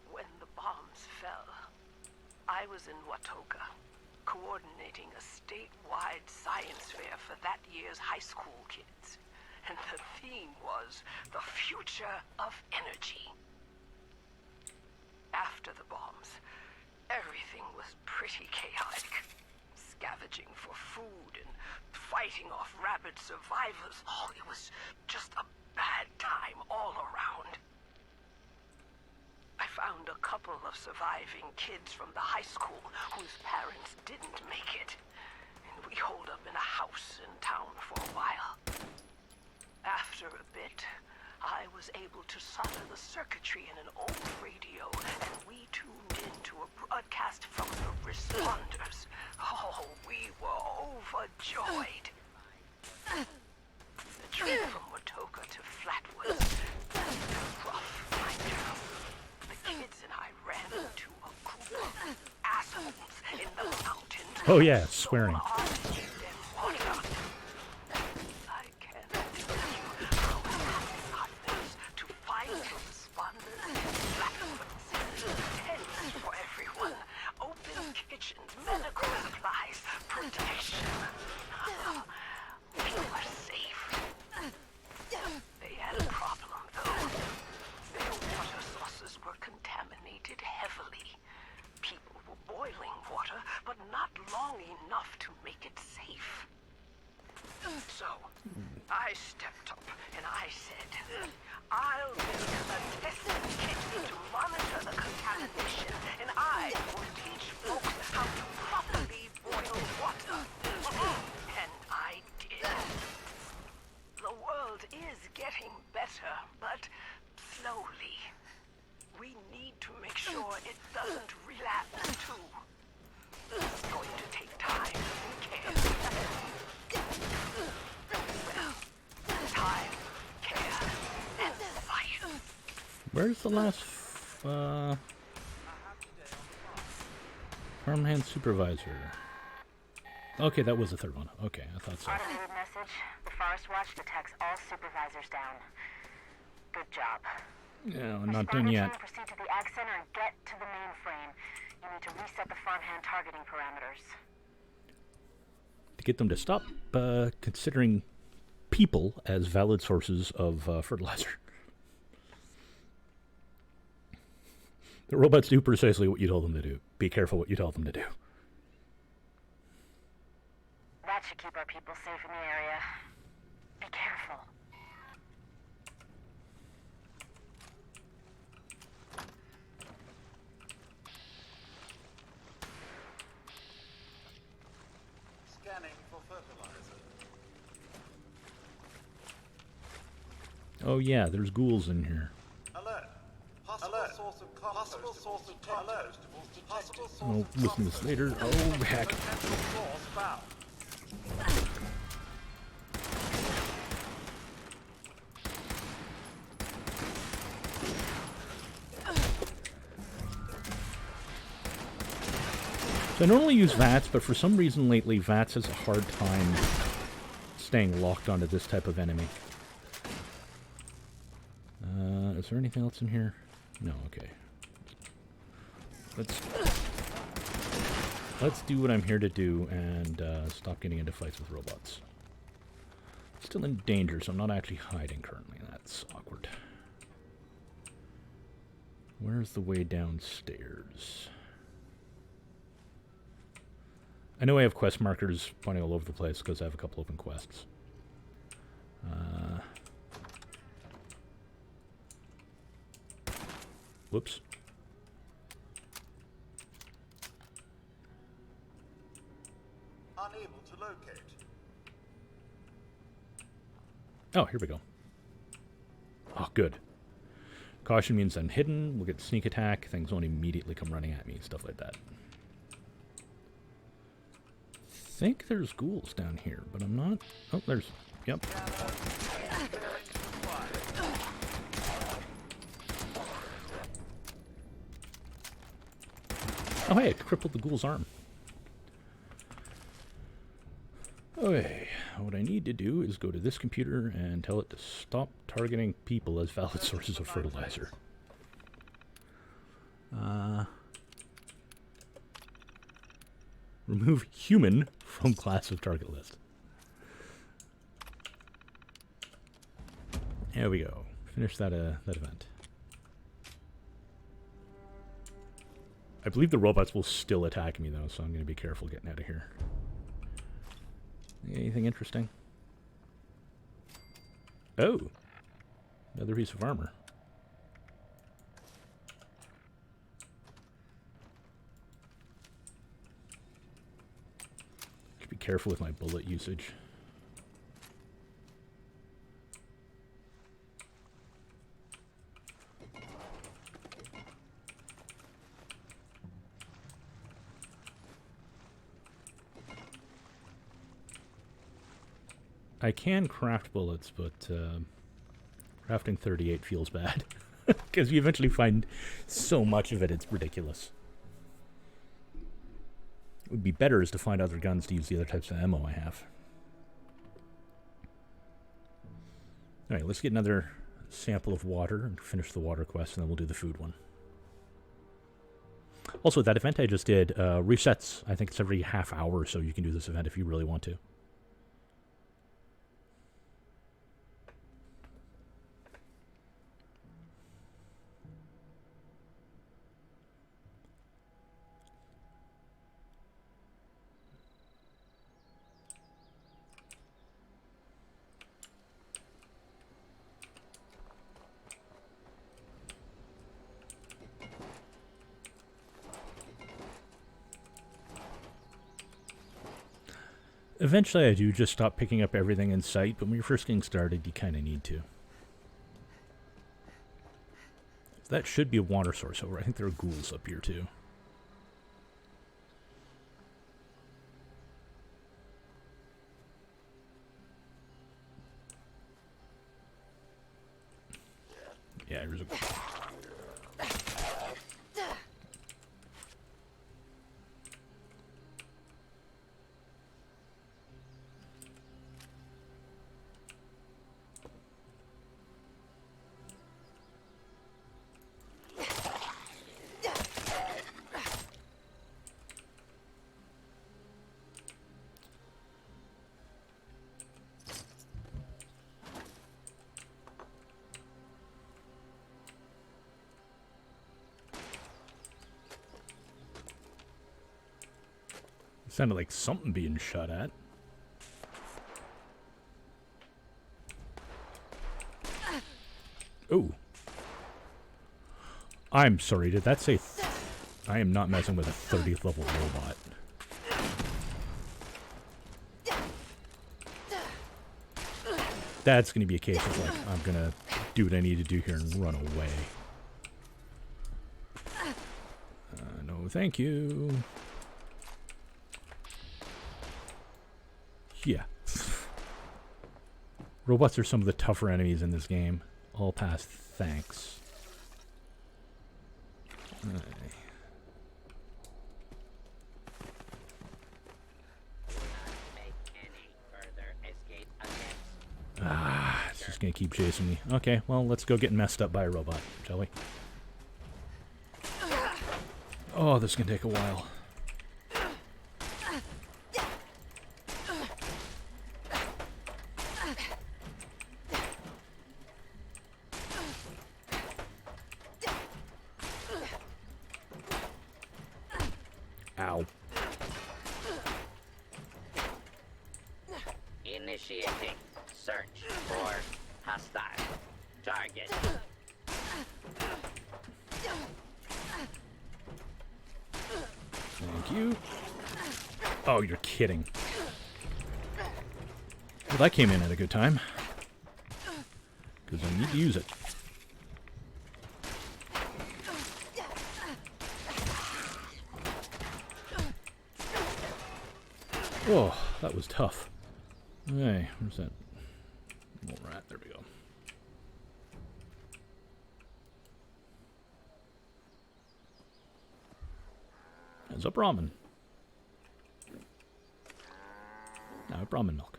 When the bombs fell, I was in Watoga, coordinating a statewide science fair for that year's high school kids. And the theme was the future of energy. After the bombs, everything was pretty chaotic. Scavenging for food and fighting off rabid survivors. Oh, it was just a bad time all around. I found a couple of surviving kids from the high school whose parents didn't make it. And we holed up in a house in town for a while. After a bit, I was able to solder the circuitry in an old radio, and we tuned into a broadcast from the Responders. Oh, we were overjoyed. The trip from Watoga to Flatwood was rough, I know. The kids and I ran into a group of assholes in the mountains. Oh yeah, swearing. Medical supplies, protection. We were safe. They had a problem, though. Their water sources were contaminated heavily. People were boiling water, but not long enough to make it safe. So, I stepped up and I said, I'll make a testing kit to monitor the contamination, and I will teach folks how to properly boil water. And I did. The world is getting better, but slowly. doesn't relapse too. It's going to take time and care. Well, time, care, and fire. Where's the last farmhand supervisor? Okay, that was the third one. Okay, I thought so. Automated message. The Forest Watch detects all supervisors down. Good job. Yeah, I'm not done yet. Proceed to the Ag Center and get to the mainframe. You need to reset the farmhand targeting parameters. To get them to stop considering people as valid sources of fertilizer. The robots do precisely what you told them to do. Be careful what you tell them to do. That should keep our people safe in the area. Be careful. Scanning for fertilizer. Oh yeah, there's ghouls in here. Alert. Possible source of compost. Alert. Possible source I'll listen to this later. Oh heck. Potential source found. So I normally use VATS, but for some reason lately VATS has a hard time staying locked onto this type of enemy. Is there anything else in here? No, okay. Let's do what I'm here to do and stop getting into fights with robots. Still in danger, so I'm not actually hiding currently. That's awkward. Where's the way downstairs? I know I have quest markers pointing all over the place because I have a couple open quests. Whoops. Unable to locate. Oh, here we go. Oh, good. Caution means I'm hidden. We'll get sneak attack. Things won't immediately come running at me. Stuff like that. I think there's ghouls down here, but I'm not... Oh, there's... Yep. Oh, hey, I crippled the ghoul's arm. Okay, what I need to do is go to this computer and tell it to stop targeting people as valid sources of fertilizer. Remove human from class of target list. There we go. Finish that event. I believe the robots will still attack me though, so I'm going to be careful getting out of here. Anything interesting? Oh! Another piece of armor. Should be careful with my bullet usage. I can craft bullets, but crafting 38 feels bad. Because you eventually find so much of it, it's ridiculous. What would be better is to find other guns to use the other types of ammo I have. Alright, let's get another sample of water and finish the water quest, and then we'll do the food one. Also, that event I just did resets. I think it's every half hour, so you can do this event if you really want to. Eventually I do just stop picking up everything in sight, but when you're first getting started, you kind of need to. that should be a water source over. I think there are ghouls up here too. Yeah, here's a... Sounded like something being shot at. Oh. I'm sorry, did that say... I am not messing with a 30th level robot. That's going to be a case of like, I'm going to do what I need to do here and run away. No, thank you. Yeah. Robots are some of the tougher enemies in this game. All past thanks. It's just gonna keep chasing me. Okay, well, let's go get messed up by a robot, shall we? Oh, this is gonna take a while. Ow. Initiating search for hostile target. Thank you. Oh, you're kidding. Well, that came in at a good time. Because I need to use it. Oh, that was tough. Hey, where's that? All right, there we go. There's a Brahmin. No, Brahmin milk.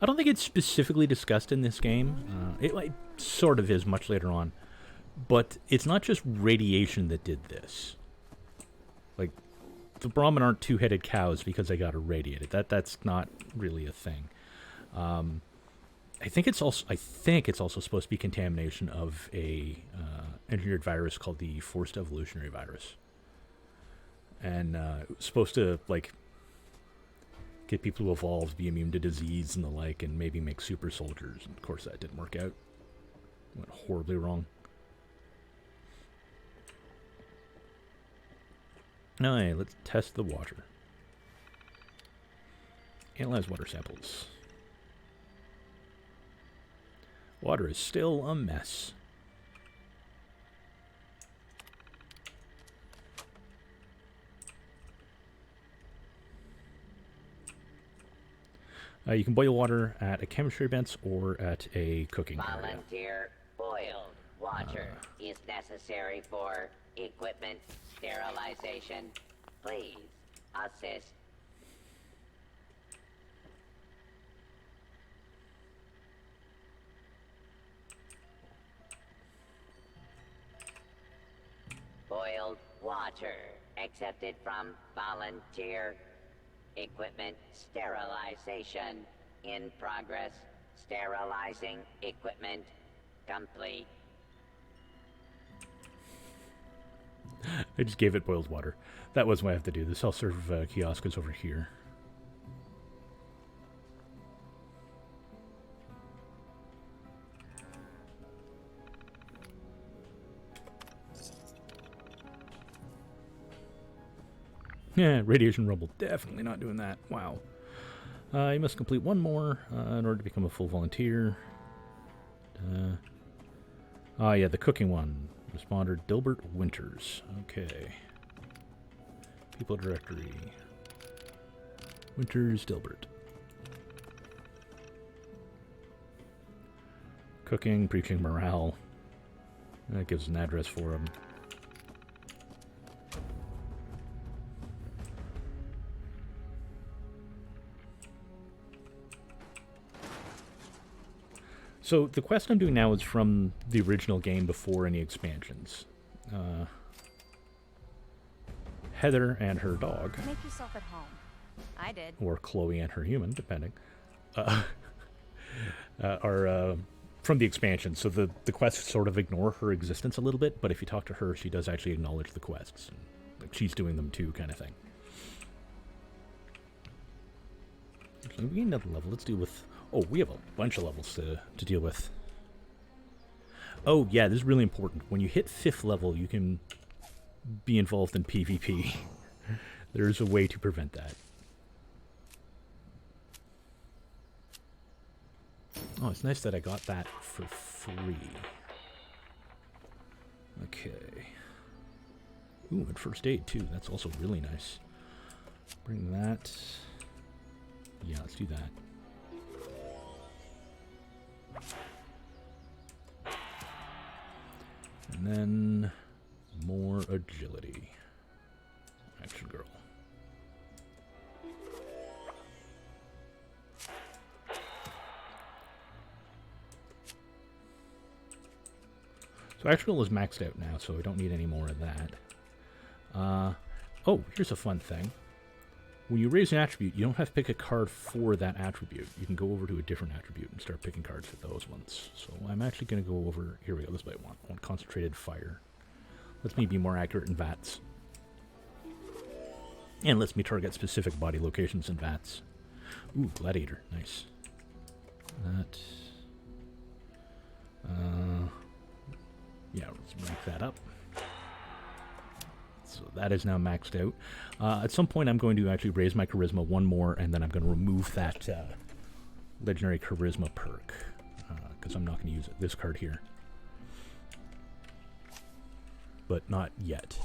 I don't think it's specifically discussed in this game. It sort of is much later on. But it's not just radiation that did this. Like, the Brahmin aren't two-headed cows because they got irradiated. That's not really a thing. I think it's also supposed to be contamination of a engineered virus called the forced evolutionary virus, and it was supposed to like get people who evolve to be immune to disease and the like, and maybe make super soldiers. And of course, that didn't work out. It went horribly wrong. Alright, let's test the water. Analyze water samples. Water is still a mess. You can boil water at a chemistry bench or at a cooking area. Volunteer boiled water is necessary for equipment sterilization. Please assist. Boiled water accepted from volunteer. Equipment sterilization in progress. Sterilizing equipment complete. I just gave it boiled water. That was what I have to do. The self-serve kiosk is over here. Yeah, radiation rumble. Definitely not doing that. Wow. You must complete one more in order to become a full volunteer. Yeah, the cooking one. Responder Dilbert Winters. Okay. People directory. Winters Dilbert. Cooking, preaching morale. That gives an address for him. So the quest I'm doing now is from the original game before any expansions. Heather and her dog. Make yourself at home. I did. Or Chloe and her human, depending. Are from the expansion. So the quests sort of ignore her existence a little bit, but if you talk to her, she does actually acknowledge the quests. Like she's doing them too, kind of thing. So we need another level. Let's deal with... Oh, we have a bunch of levels to deal with. Oh, yeah, this is really important. When you hit 5th level, you can be involved in PvP. There's a way to prevent that. Oh, it's nice that I got that for free. Okay. Ooh, and first aid, too. That's also really nice. Bring that. Yeah, let's do that. And then more agility. Action girl. So action girl is maxed out now, so I don't need any more of that. Oh, here's a fun thing. When you raise an attribute, you don't have to pick a card for that attribute. You can go over to a different attribute and start picking cards for those ones. So I'm actually going to go over... Here we go. This is what I want. I want concentrated fire. Lets me be more accurate in VATS. And lets me target specific body locations in VATS. Ooh, gladiator. Nice. That... yeah, let's rank that up. So that is now maxed out. At some point, I'm going to actually raise my charisma one more, and then I'm going to remove that legendary charisma perk, because I'm not going to use it. This card here. But not yet.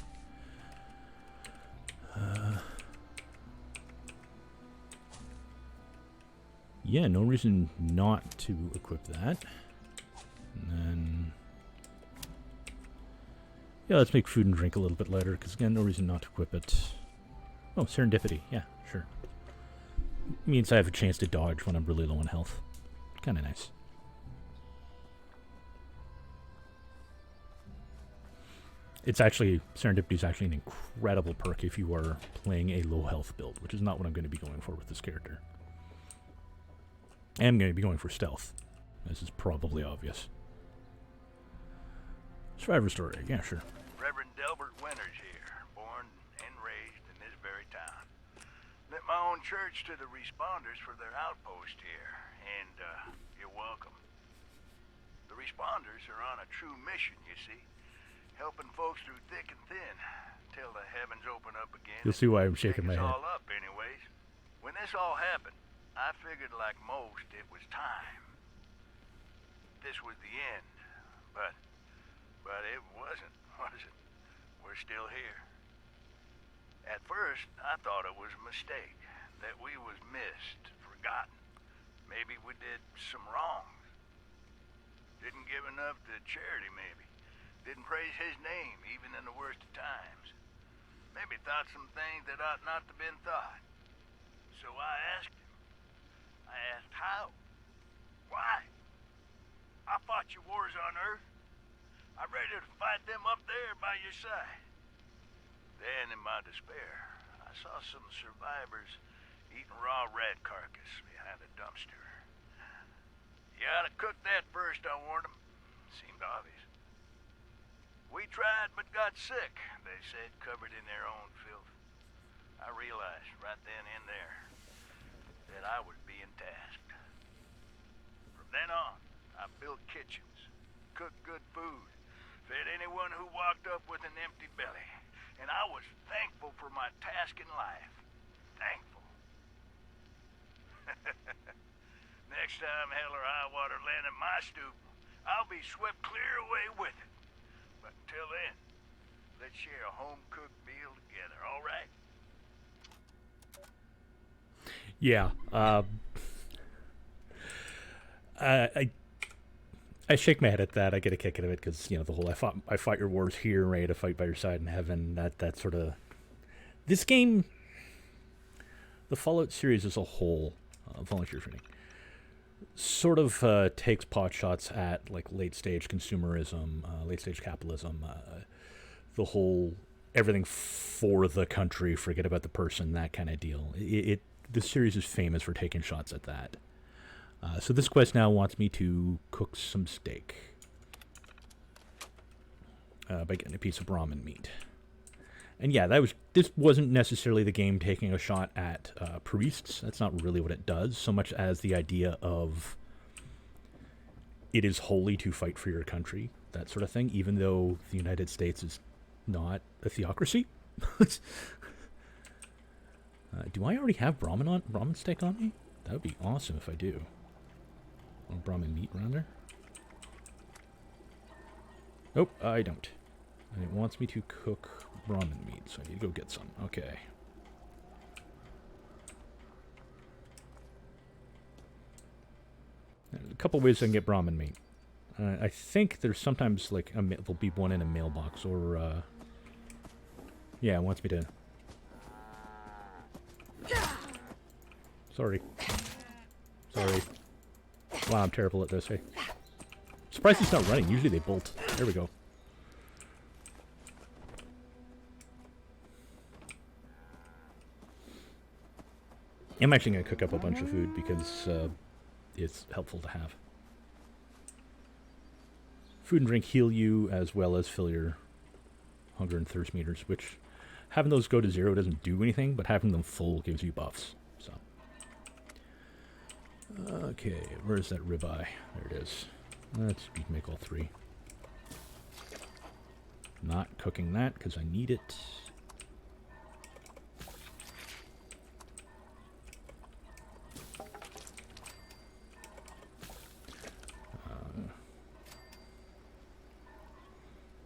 Yeah, no reason not to equip that. And then... Yeah, let's make food and drink a little bit later, because again, no reason not to equip it. Oh, serendipity. Yeah, sure. Means I have a chance to dodge when I'm really low on health. Kind of nice. It's actually, serendipity is actually an incredible perk if you are playing a low health build, which is not what I'm going to be going for with this character. I am going to be going for stealth. This is probably obvious. Survivor story, yeah, sure. Reverend Delbert Winters here, born and raised in this very town. Lent my own church to the responders for their outpost here, and you're welcome. The responders are on a true mission, you see, helping folks through thick and thin, till the heavens open up again. You'll see why I'm shaking my head. All up, anyways. When this all happened, I figured, like most, it was time. This was the end, but it wasn't, was it? We're still here. At first, I thought it was a mistake, that we was missed, forgotten. Maybe we did some wrongs. Didn't give enough to charity, maybe. Didn't praise his name, even in the worst of times. Maybe thought some things that ought not to been thought. So I asked him. I asked how? Why? I fought your wars on Earth. I'm ready to fight them up there by your side. Then, in my despair, I saw some survivors eating raw rat carcass behind a dumpster. You ought to cook that first, I warned them. Seemed obvious. We tried but got sick, they said, covered in their own filth. I realized right then and there that I was being tasked. From then on, I built kitchens, cooked good food, fed anyone who walked up with an empty belly. And I was thankful for my task in life. Thankful. Next time hell or high water land at my stoop, I'll be swept clear away with it. But until then, let's share a home-cooked meal together, all right? Yeah. I shake my head at that. I get a kick out of it because, you know, the whole I fought your wars here, ready to fight by your side in heaven. That sort of... This game, the Fallout series as a whole, volunteer training, sort of takes pot shots at like late-stage consumerism, late-stage capitalism, the whole everything for the country, forget about the person, that kind of deal. This series is famous for taking shots at that. So this quest now wants me to cook some steak by getting a piece of Brahmin meat. And yeah, this wasn't necessarily the game taking a shot at priests. That's not really what it does, so much as the idea of it is holy to fight for your country, that sort of thing, even though the United States is not a theocracy. Do I already have Brahmin steak on me? That would be awesome if I do. Brahmin meat around there? Nope, I don't. And it wants me to cook Brahmin meat, so I need to go get some. Okay. There's a couple ways I can get Brahmin meat. I think there's sometimes like there'll be one in a mailbox, or yeah, it wants me to. Sorry. Wow, I'm terrible at this. Hey. Surprised it's not running. Usually they bolt. There we go. I'm actually going to cook up a bunch of food because it's helpful to have. Food and drink heal you as well as fill your hunger and thirst meters, which having those go to 0 doesn't do anything, but having them full gives you buffs. So, okay, where's that ribeye? There it is. Let's make all 3. Not cooking that because I need it.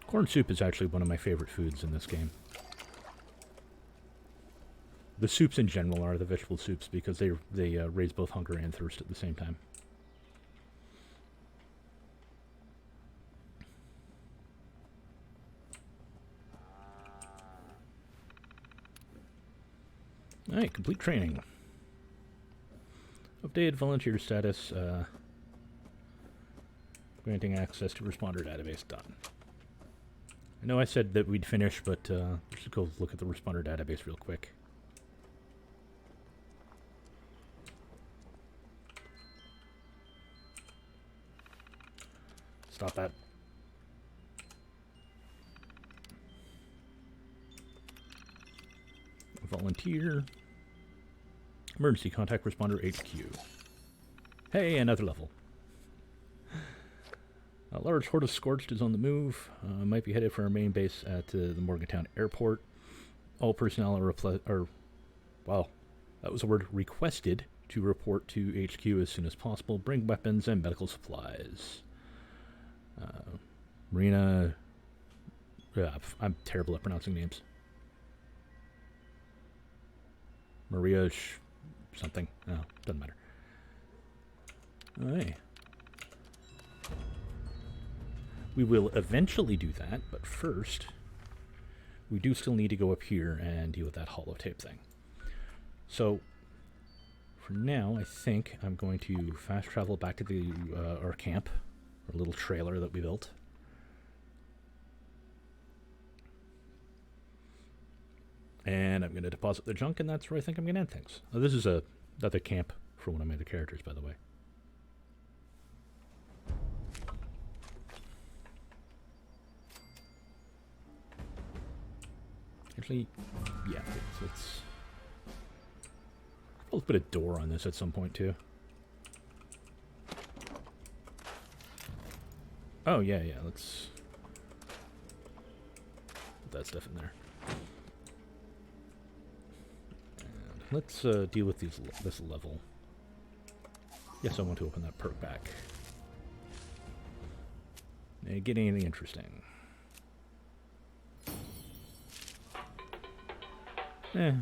Corn soup is actually one of my favorite foods in this game. The soups in general are the vegetable soups because they raise both hunger and thirst at the same time. Alright, complete training. Updated volunteer status. Granting access to responder database. Done. I know I said that we'd finish, but let's go look at the responder database real quick. Stop that. Volunteer. Emergency contact responder HQ. Hey, another level. A large horde of Scorched is on the move. Might be headed for our main base at the Morgantown Airport. All personnel are wow, that was a word, requested to report to HQ as soon as possible. Bring weapons and medical supplies. Marina... Yeah, I'm terrible at pronouncing names. Maria something. No, doesn't matter. Alright. We will eventually do that, but first, we do still need to go up here and deal with that holotape thing. So, for now, I think I'm going to fast travel back to the our camp, our little trailer that we built. And I'm going to deposit the junk, and that's where I think I'm going to end things. Oh, this is another camp for one of my other characters, by the way. Actually, yeah, I'll put a door on this at some point, too. Oh, yeah, let's put that stuff in there. And let's deal with this level. Yes, I want to open that perk back. Get anything interesting. Okay,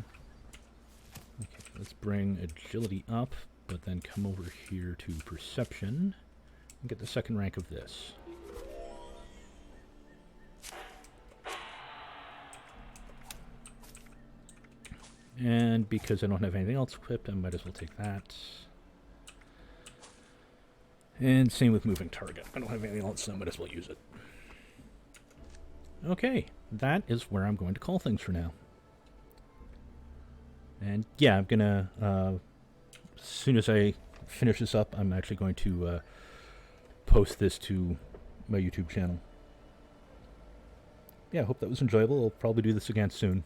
let's bring agility up, but then come over here to perception and get the second rank of this. And because I don't have anything else equipped, I might as well take that. And same with moving target. I don't have anything else, so I might as well use it. Okay, that is where I'm going to call things for now. And yeah, I'm gonna, as soon as I finish this up, I'm actually going to post this to my YouTube channel. Yeah, I hope that was enjoyable. I'll probably do this again soon.